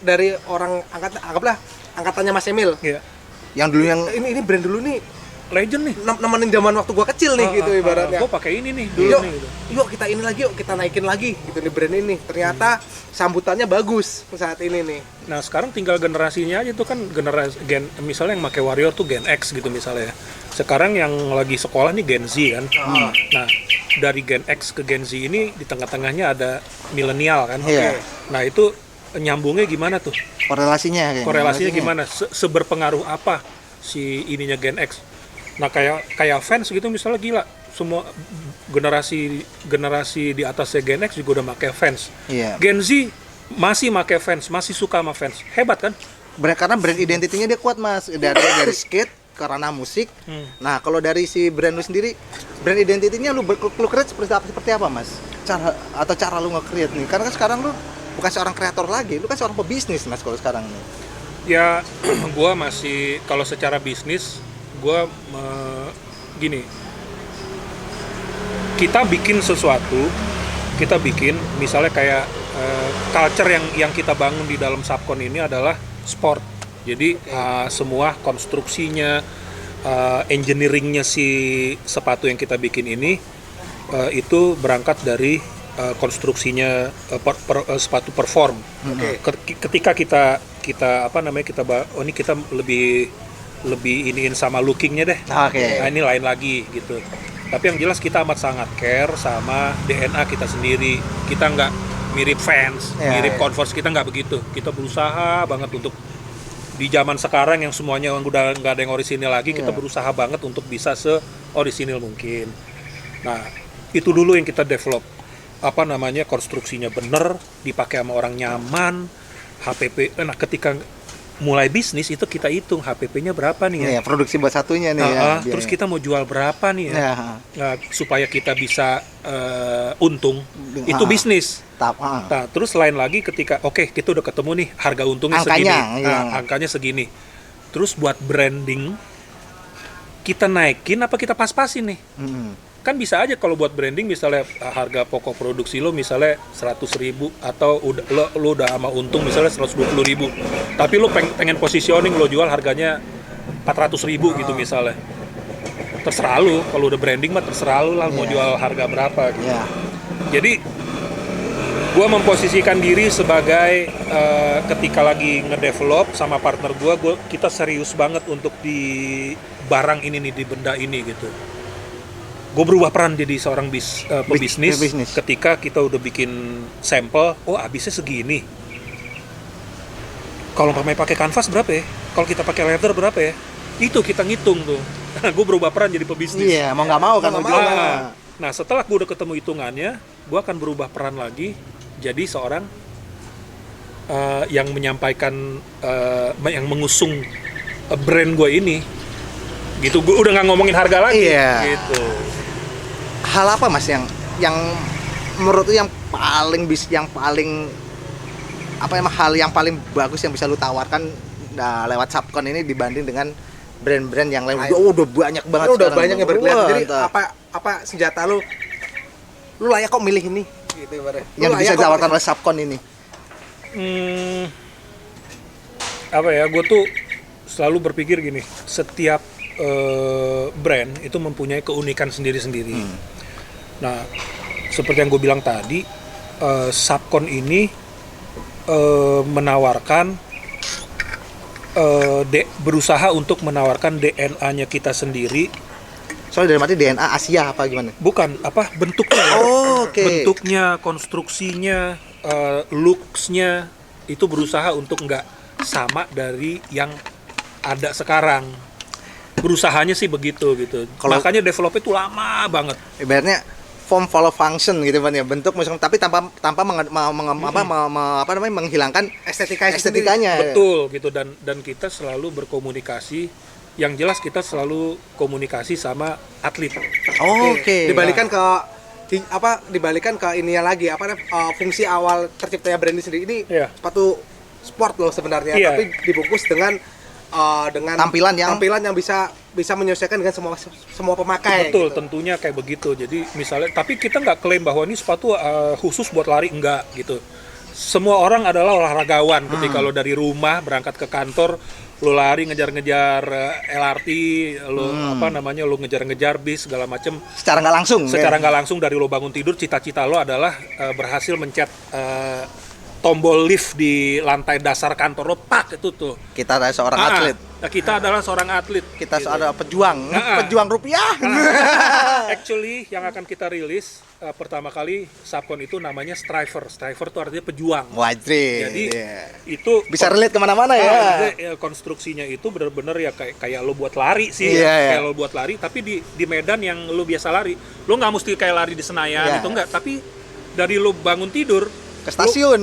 dari orang anggaplah angkatannya Mas Emil. Iya. Yang dulu yang ini brand dulu nih legend nih. Nemenin zaman waktu gua kecil nih gitu ibaratnya. Gua pakai ini nih dulu nih gitu. Yuk kita ini lagi, yuk kita naikin lagi gitu nih brand ini. Ternyata sambutannya bagus saat ini nih. Nah, sekarang tinggal generasinya aja tuh kan misalnya yang pakai Warrior tuh Gen X gitu misalnya ya. Sekarang yang lagi sekolah nih Gen Z kan. Nah, dari Gen X ke Gen Z ini di tengah-tengahnya ada milenial kan. Iya. Nah, itu nyambungnya gimana tuh? korelasinya Gimana? Seberpengaruh apa si ininya Gen X? Nah, kayak fans gitu misalnya, gila, semua generasi di atasnya Gen X juga udah pakai fans. Iya. Gen Z masih pakai fans, masih suka sama fans. Hebat kan? Karena brand identitinya dia kuat, Mas. Dari skate ke ranah musik. Nah, kalau dari si brand lu sendiri, brand identitinya lu create seperti apa, Mas? Cara lu nge-create nih. Karena kan sekarang lu bukan seorang kreator lagi, lu kan seorang pebisnis, Mas, kalau sekarang nih. Ya, gua masih, kalau secara bisnis gua gini, kita bikin sesuatu, misalnya kayak culture yang kita bangun di dalam Subcon ini adalah sport. Jadi semua konstruksinya, engineeringnya si sepatu yang kita bikin ini itu berangkat dari konstruksinya sepatu perform. Ketika kita lebih iniin sama lookingnya deh. Nah, ini lain lagi gitu. Tapi yang jelas kita amat sangat care sama DNA kita sendiri. Kita nggak mirip Vans, mirip Converse, kita nggak begitu. Kita berusaha banget untuk di zaman sekarang yang semuanya udah nggak ada yang orisinil lagi, kita berusaha banget untuk bisa se-orisinil mungkin. Nah, itu dulu yang kita develop. Konstruksinya bener, dipakai sama orang nyaman, HPP. Nah, ketika mulai bisnis itu kita hitung HPP-nya berapa nih ya? Produksi buat satunya nih terus kita mau jual berapa nih ya? Nah, supaya kita bisa untung, itu bisnis. Nah, terus lain lagi ketika kita udah ketemu nih harga untungnya segini, angkanya segini. Terus buat branding kita naikin apa kita pas-pasin nih? Kan bisa aja kalau buat branding misalnya harga pokok produksi lo misalnya 100.000 atau lo udah sama untung misalnya 120.000, tapi lo pengen positioning lo jual harganya 400.000 gitu misalnya, terserah lo. Kalau udah branding mah terserah lo lah mau jual harga berapa gitu. Jadi Gue memposisikan diri sebagai ketika lagi ngedevelop sama partner gue kita serius banget untuk di barang ini nih, di benda ini gitu. Gue berubah peran jadi seorang pebisnis ketika kita udah bikin sampel, oh habisnya segini. Kalau pakai kanvas berapa ya? Kalau kita pakai leather berapa ya? Itu kita ngitung tuh. Gue berubah peran jadi pebisnis. Iya, mau nggak mau kan ujungnya. Nah, setelah gue udah ketemu hitungannya, gue akan berubah peran lagi jadi seorang yang menyampaikan, yang mengusung brand gue ini. Gitu, gue udah nggak ngomongin harga lagi. Iya. Gitu. Hal apa mas yang menurut lu yang paling hal yang paling bagus yang bisa lu tawarkan lewat Subcon ini dibanding dengan brand-brand yang lain? Udah banyak banget udah sekarang. banyak yang berkelihatan. Jadi Entah. apa senjata lu layak kok milih ini gitu ibaratnya. Yang bisa ditawarkan oleh Subcon ini? Apa ya, gue tuh selalu berpikir gini, setiap brand itu mempunyai keunikan sendiri-sendiri. Nah, seperti yang gue bilang tadi, Subcon ini menawarkan berusaha untuk menawarkan DNA-nya kita sendiri. Soalnya dari mati DNA Asia apa gimana? Bukan, bentuknya ya. Oke. Bentuknya, konstruksinya, looks-nya itu berusaha untuk nggak sama dari yang ada sekarang. Berusahanya sih begitu gitu. Makanya develop itu lama banget. Ibaratnya form follow function gitu kan ya, bentuk misalnya, tapi tanpa menghilangkan estetikanya. Betul gitu, dan kita selalu berkomunikasi. Yang jelas kita selalu komunikasi sama atlet. Oke. Dibalikan ke ininya lagi fungsi awal terciptanya brand ini sendiri ini sepatu sport loh sebenarnya, tapi dibungkus dengan tampilan yang bisa menyesuaikan dengan semua pemakai. Betul, gitu. tentunya kayak begitu. Jadi misalnya, tapi kita nggak klaim bahwa ini sepatu khusus buat lari, enggak gitu. Semua orang adalah olahragawan. Ketika lo dari rumah berangkat ke kantor, lo lari ngejar-ngejar LRT, lo ngejar-ngejar bis segala macem. Secara nggak langsung dari lo bangun tidur, cita-cita lo adalah berhasil mencet tombol lift di lantai dasar kantor lo, itu tuh. Kita adalah seorang atlet. Kita adalah seorang atlet. Kita adalah pejuang rupiah. Actually, yang akan kita rilis pertama kali Subcon itu namanya Striver. Striver itu artinya pejuang. Wajib. Jadi itu bisa relate kemana-mana ya. Konstruksinya itu benar-benar ya kayak lo buat lari sih, kayak lo buat lari, tapi di medan yang lo biasa lari. Lo nggak mesti kayak lari di Senayan itu enggak, tapi dari lo bangun tidur ke stasiun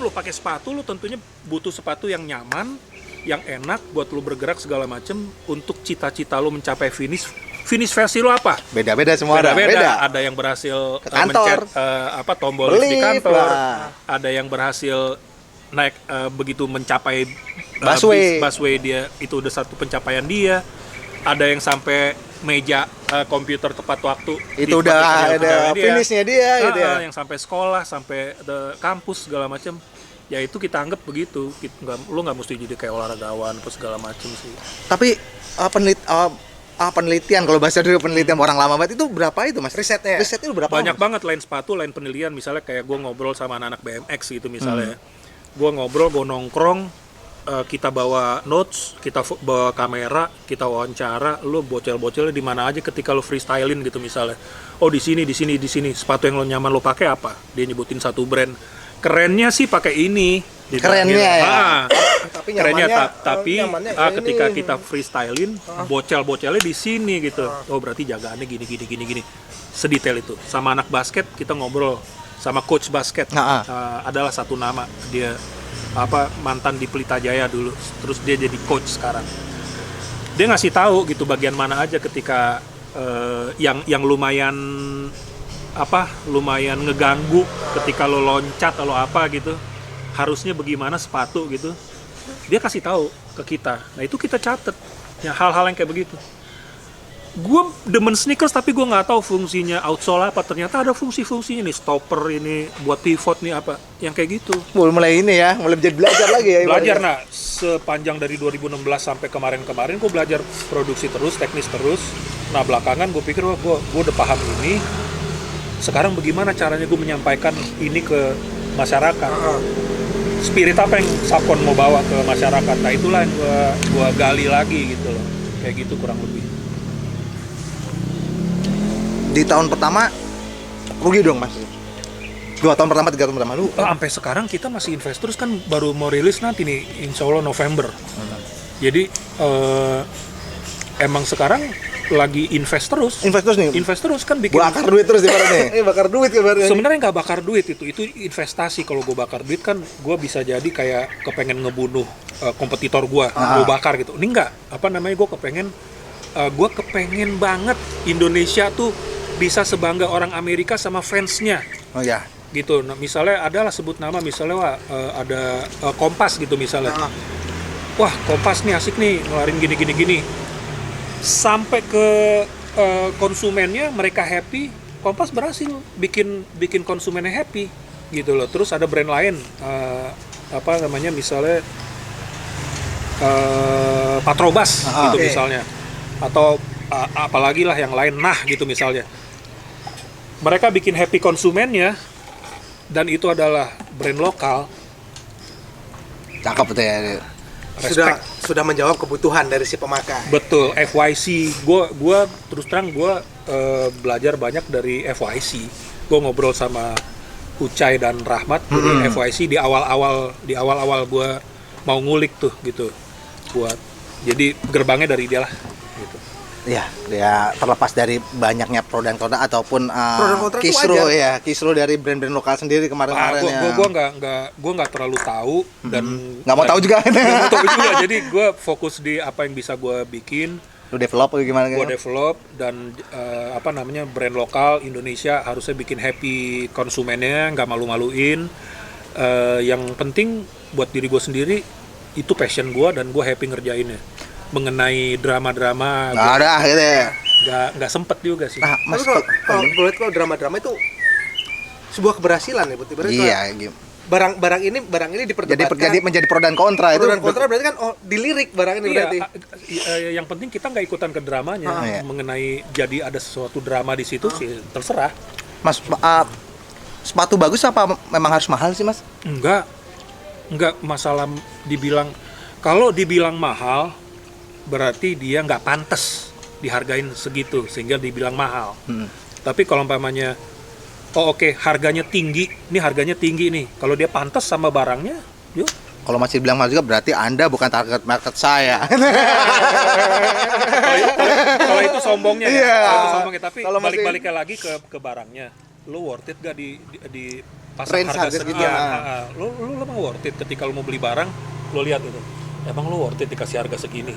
lo pakai sepatu, lo tentunya butuh sepatu yang nyaman, yang enak buat lo bergerak segala macem untuk cita-cita lo mencapai finish versi lo apa? Beda-beda semua. Beda. Ada yang berhasil mencet tombol lift di kantor, ada yang berhasil naik begitu mencapai busway dia, itu udah satu pencapaian dia. Ada yang sampai meja komputer tepat waktu, itu udah ada finishnya dia gitu ya. Yang sampai sekolah, sampai kampus segala macam, ya itu kita anggap begitu. Lo nggak mesti jadi kayak olahragawan apa segala macam sih. Tapi penelitian, kalau bahasa dulu penelitian orang lama banget, itu berapa itu mas? Risetnya itu berapa? Banyak banget, lain sepatu, lain penelitian. Misalnya kayak gue ngobrol sama anak-anak BMX gitu misalnya. Gue ngobrol, gue nongkrong, kita bawa notes, kita bawa kamera, kita wawancara, lo bocel-bocelnya di mana aja ketika lo freestyling gitu misalnya. Oh di sini, sepatu yang lo nyaman lo pakai apa? Dia nyebutin satu brand. Kerennya sih pakai ini. Kerennya ya. Tapi nyamannya ketika kita freestyling, bocel-bocelnya di sini gitu. Oh berarti jagaannya gini. Sedetail itu. Sama anak basket kita ngobrol, sama coach basket. Adalah satu nama, dia mantan di Pelita Jaya dulu, terus dia jadi coach sekarang. Dia ngasih tahu gitu bagian mana aja ketika yang lumayan ngeganggu ketika lo loncat atau apa gitu, harusnya bagaimana sepatu gitu. Dia kasih tahu ke kita. Nah itu kita catet ya, hal-hal yang kayak begitu. Gue demen sneakers tapi gue nggak tahu fungsinya outsole apa, ternyata ada fungsi-fungsinya nih, stopper ini buat pivot nih apa, yang kayak gitu. Mulai jadi belajar lagi ya. Belajar. Nah sepanjang dari 2016 sampai kemarin gue belajar produksi terus, teknis terus. Nah belakangan gue pikir gue udah paham ini, sekarang bagaimana caranya gue menyampaikan ini ke masyarakat, spirit apa yang Sapon mau bawa ke masyarakat. Nah itulah yang gua gali lagi gitu loh, kayak gitu kurang lebih. Di tahun pertama rugi dong mas. 2 tahun pertama, 3 tahun pertama lu. Sampai sekarang kita masih invest terus, kan baru mau rilis nanti nih, insya Allah November. Jadi emang sekarang lagi invest terus nih. Invest terus kan bikin. Bakar duit terus ibaratnya. Bakar duit ibaratnya. Sebenarnya nggak bakar duit itu investasi. Kalau gue bakar duit kan gue bisa jadi kayak kepengen ngebunuh kompetitor gue bakar gitu. Ini enggak, gue kepengen banget Indonesia tuh bisa sebangga orang Amerika sama fansnya. Oh ya. Gitu. Nah, misalnya adalah sebut nama, misalnya ada Kompas gitu misalnya. Wah, Kompas nih asik nih ngeluarin gini. Sampai ke konsumennya, mereka happy, Kompas berhasil bikin konsumennya happy gitu loh. Terus ada brand lain misalnya Patrobas gitu misalnya, atau apalagi lah yang lain gitu misalnya. Mereka bikin happy konsumennya dan itu adalah brand lokal. Cakep tuh ya. Sudah menjawab kebutuhan dari si pemakai. Betul. FYC, gue terus terang belajar banyak dari FYC. Gue ngobrol sama Ucai dan Rahmat dari FYC di awal-awal gue mau ngulik tuh gitu, buat jadi gerbangnya dari dia lah gitu. Ya terlepas dari banyaknya pro dan kontra ataupun kisru dari brand-brand lokal sendiri kemarin-kemarin ya. Gue nggak terlalu tahu dan nggak mau tahu juga. Nggak tahu juga. Jadi gue fokus di apa yang bisa gue bikin. Lu develop atau gimana? Gue develop dan brand lokal Indonesia harusnya bikin happy konsumennya, nggak malu-maluin. Yang penting buat diri gue sendiri itu passion gue dan gue happy ngerjainnya. Mengenai drama-drama nggak ada gitu ya. Nggak sempet juga sih. Nah, mas kalau drama-drama itu sebuah keberhasilan ya, berarti iya. Barang ini diperdebatkan. Jadi menjadi pro dan kontra. Pro dan kontra berarti kan dilirik barang ini berarti. Yang penting kita nggak ikutan ke dramanya. Mengenai jadi ada sesuatu drama di situ sih terserah. Mas, sepatu bagus apa memang harus mahal sih mas? Enggak masalah dibilang. Kalau dibilang mahal berarti dia nggak pantas dihargain segitu sehingga dibilang mahal. Tapi kalau umpamanya harganya tinggi nih, kalau dia pantas sama barangnya, yuk. Kalau masih bilang mahal juga berarti Anda bukan target market saya. Kalau itu sombongnya ya. Yeah. Kalau itu sombongnya, tapi kalau balik-baliknya lagi ke barangnya. Lu worth it gak di pasar range harga sekian? gitu. Lu emang worth it ketika lu mau beli barang, lu lihat itu. Emang lu worth it dikasih harga segini?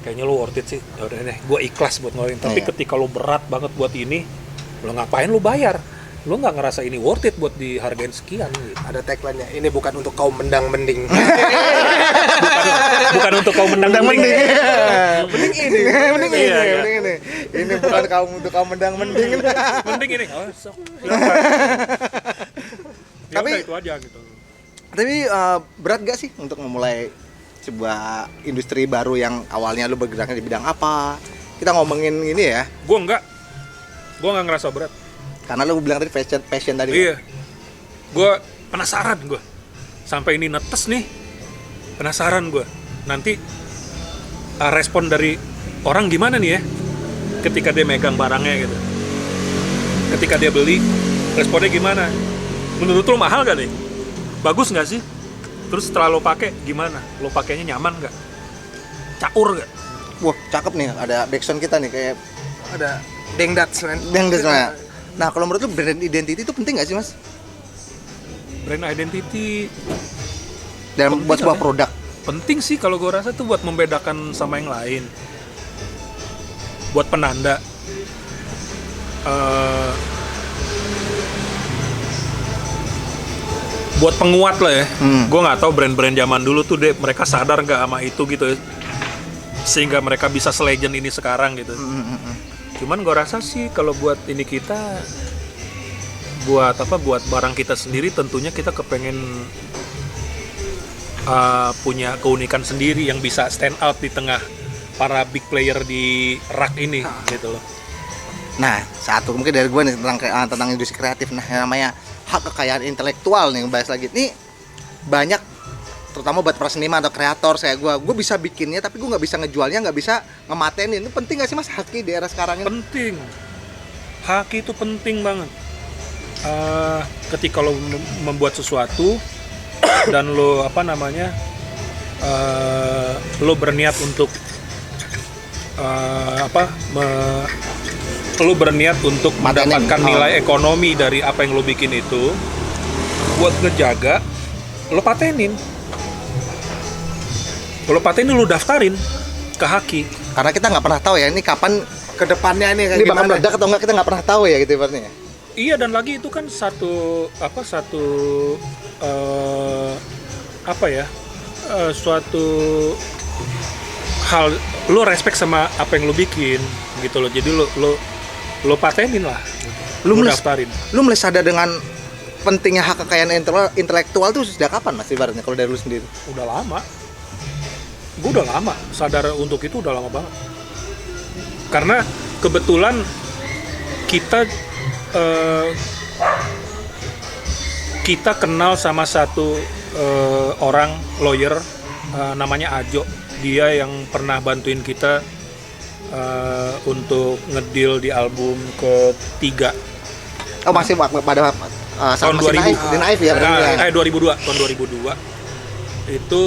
Kayaknya lu worth it sih. Ya udah deh, gue ikhlas buat ngeluarin. Tapi ketika lu berat banget buat ini, lu ngapain lu bayar? Lu nggak ngerasa ini worth it buat dihargain sekian gitu. Ada tagline-nya, ini bukan untuk kaum mendang-mending. bukan untuk kaum mendang-mending. Mending ini. Ini bukan untuk kaum mendang-mending. Mending ini. Tapi itu aja gitu. Tapi berat gak sih untuk memulai sebuah industri baru yang awalnya lu bergeraknya di bidang apa? Kita ngomongin ini ya. Gue nggak ngerasa berat. Karena lu bilang tadi passion tadi. Iya. Gue penasaran sampai ini netes nih. Penasaran gue. Nanti respon dari orang gimana nih ya? Ketika dia megang barangnya gitu. Ketika dia beli, responnya gimana? Menurut lu mahal gak nih? Bagus nggak sih? Terus setelah lo pakai gimana? Lo pakainya nyaman nggak? Caur nggak? Wah, cakep nih. Ada backsound kita nih kayak ada dengdats man. Nah, kalau menurut lu brand identity itu penting nggak sih, Mas? Brand identity dalam buat sebuah produk. Penting sih kalau gue rasa tuh buat membedakan sama yang lain. Buat penanda. Buat penguat lah ya. Gue nggak tahu brand-brand zaman dulu tuh mereka sadar nggak sama itu gitu ya, sehingga mereka bisa selegend ini sekarang gitu. Cuman gue rasa sih kalau buat ini kita buat barang kita sendiri, tentunya kita kepengen punya keunikan sendiri yang bisa stand out di tengah para big player di rak ini gitu loh. Nah, satu mungkin dari gue nih tentang industri kreatif. Nah, yang namanya hak kekayaan intelektual nih, bahas lagi. Nih banyak, terutama buat para seniman atau kreator kayak gue bisa bikinnya, tapi gue nggak bisa ngejualnya, nggak bisa ngematenin. Itu penting nggak sih mas haki di era sekarang ini? Penting. Haki itu penting banget. Ketika lo membuat sesuatu dan lo lo berniat untuk lo berniat untuk mendapatkan nilai ekonomi dari apa yang lo bikin itu, buat ngejaga, lo patenin, lo daftarin ke haki. Karena kita nggak pernah tahu ya ini kapan Kedepannya ini kayak ini bakal gimana? meledak atau enggak, kita nggak pernah tahu ya gitu ibaratnya. Iya, dan lagi itu kan suatu hal, lo respect sama apa yang lo bikin gitu loh, jadi lo patenin lah, Lu lo mulai- daftarin. Lu mulai sadar dengan pentingnya hak kekayaan intelektual tuh sejak kapan mas ibaratnya kalau dari lu sendiri? Udah lama, gue udah lama sadar untuk itu, udah lama banget, karena kebetulan kita kenal sama satu orang lawyer, namanya Ajo. Dia yang pernah bantuin kita untuk ngedeal di album ketiga Oh masih pada saat tahun masih 2000. naif, di naif ya berarti ya. 2002, tahun 2002 itu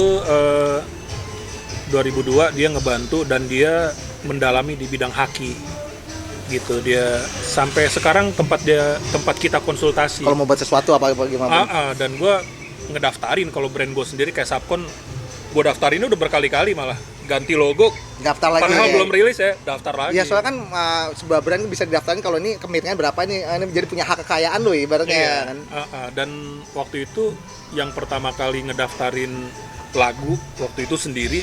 2002 dia ngebantu dan dia mendalami di bidang haki gitu. Dia sampai sekarang tempat kita konsultasi. Kalau mau buat sesuatu apa gimana? Dan gue ngedaftarin kalau brand gue sendiri kayak Sapcon, gue daftarin udah berkali-kali, malah ganti logo. Daftar lagi. Padahal Ya. belum rilis ya, daftar lagi. Iya soalnya kan sebuah brand bisa didaftarin kalau ini commitnya berapa ini jadi punya hak kekayaan lo ibaratnya Iya. kan. Dan waktu itu yang pertama kali ngedaftarin lagu waktu itu sendiri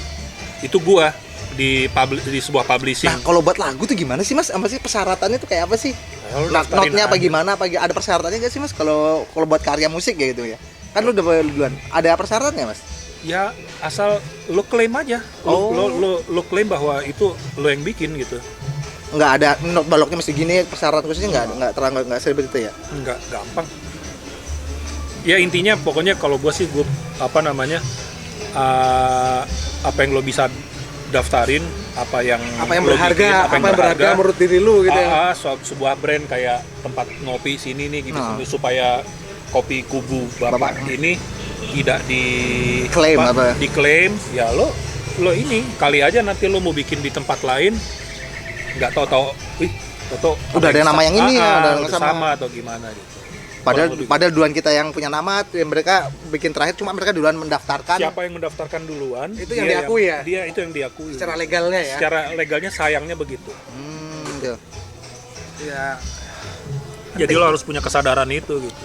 itu gue di sebuah publishing. Nah kalau buat lagu tuh gimana sih mas? Apa sih persyaratannya tuh kayak apa sih? Ya, lu daftarin Notnya apa aja. gimana? Ada persyaratannya nggak sih mas? Kalau buat karya musik ya gitu ya? Kan lu udah duluan. Ada persyaratannya mas? Ya asal lo klaim aja, lo klaim bahwa itu lo yang bikin gitu. Nggak ada not baloknya mesti gini, persyaratan khususnya nggak terlalu nggak seribet itu ya? Nggak gampang. Ya intinya pokoknya kalau gue sih apa yang lo bisa daftarin, apa yang lo berharga, bikin, apa yang berharga menurut diri lu gitu ya. Sebuah brand kayak tempat ngopi sini nih gitu, Nah. supaya kopi kubu bapak ini tidak diklaim, ya lo ini kali aja nanti lo mau bikin di tempat lain nggak tahu Udah ada nama yang ini ya, udah sama atau gimana gitu. Padahal duluan kita yang punya nama, mereka bikin terakhir cuma mereka duluan mendaftarkan. Siapa yang mendaftarkan duluan Itu yang diakui ya? Dia itu yang diakui Secara legalnya ya. secara legalnya, sayangnya begitu. Gitu. Ya. Jadi lo harus punya kesadaran itu gitu.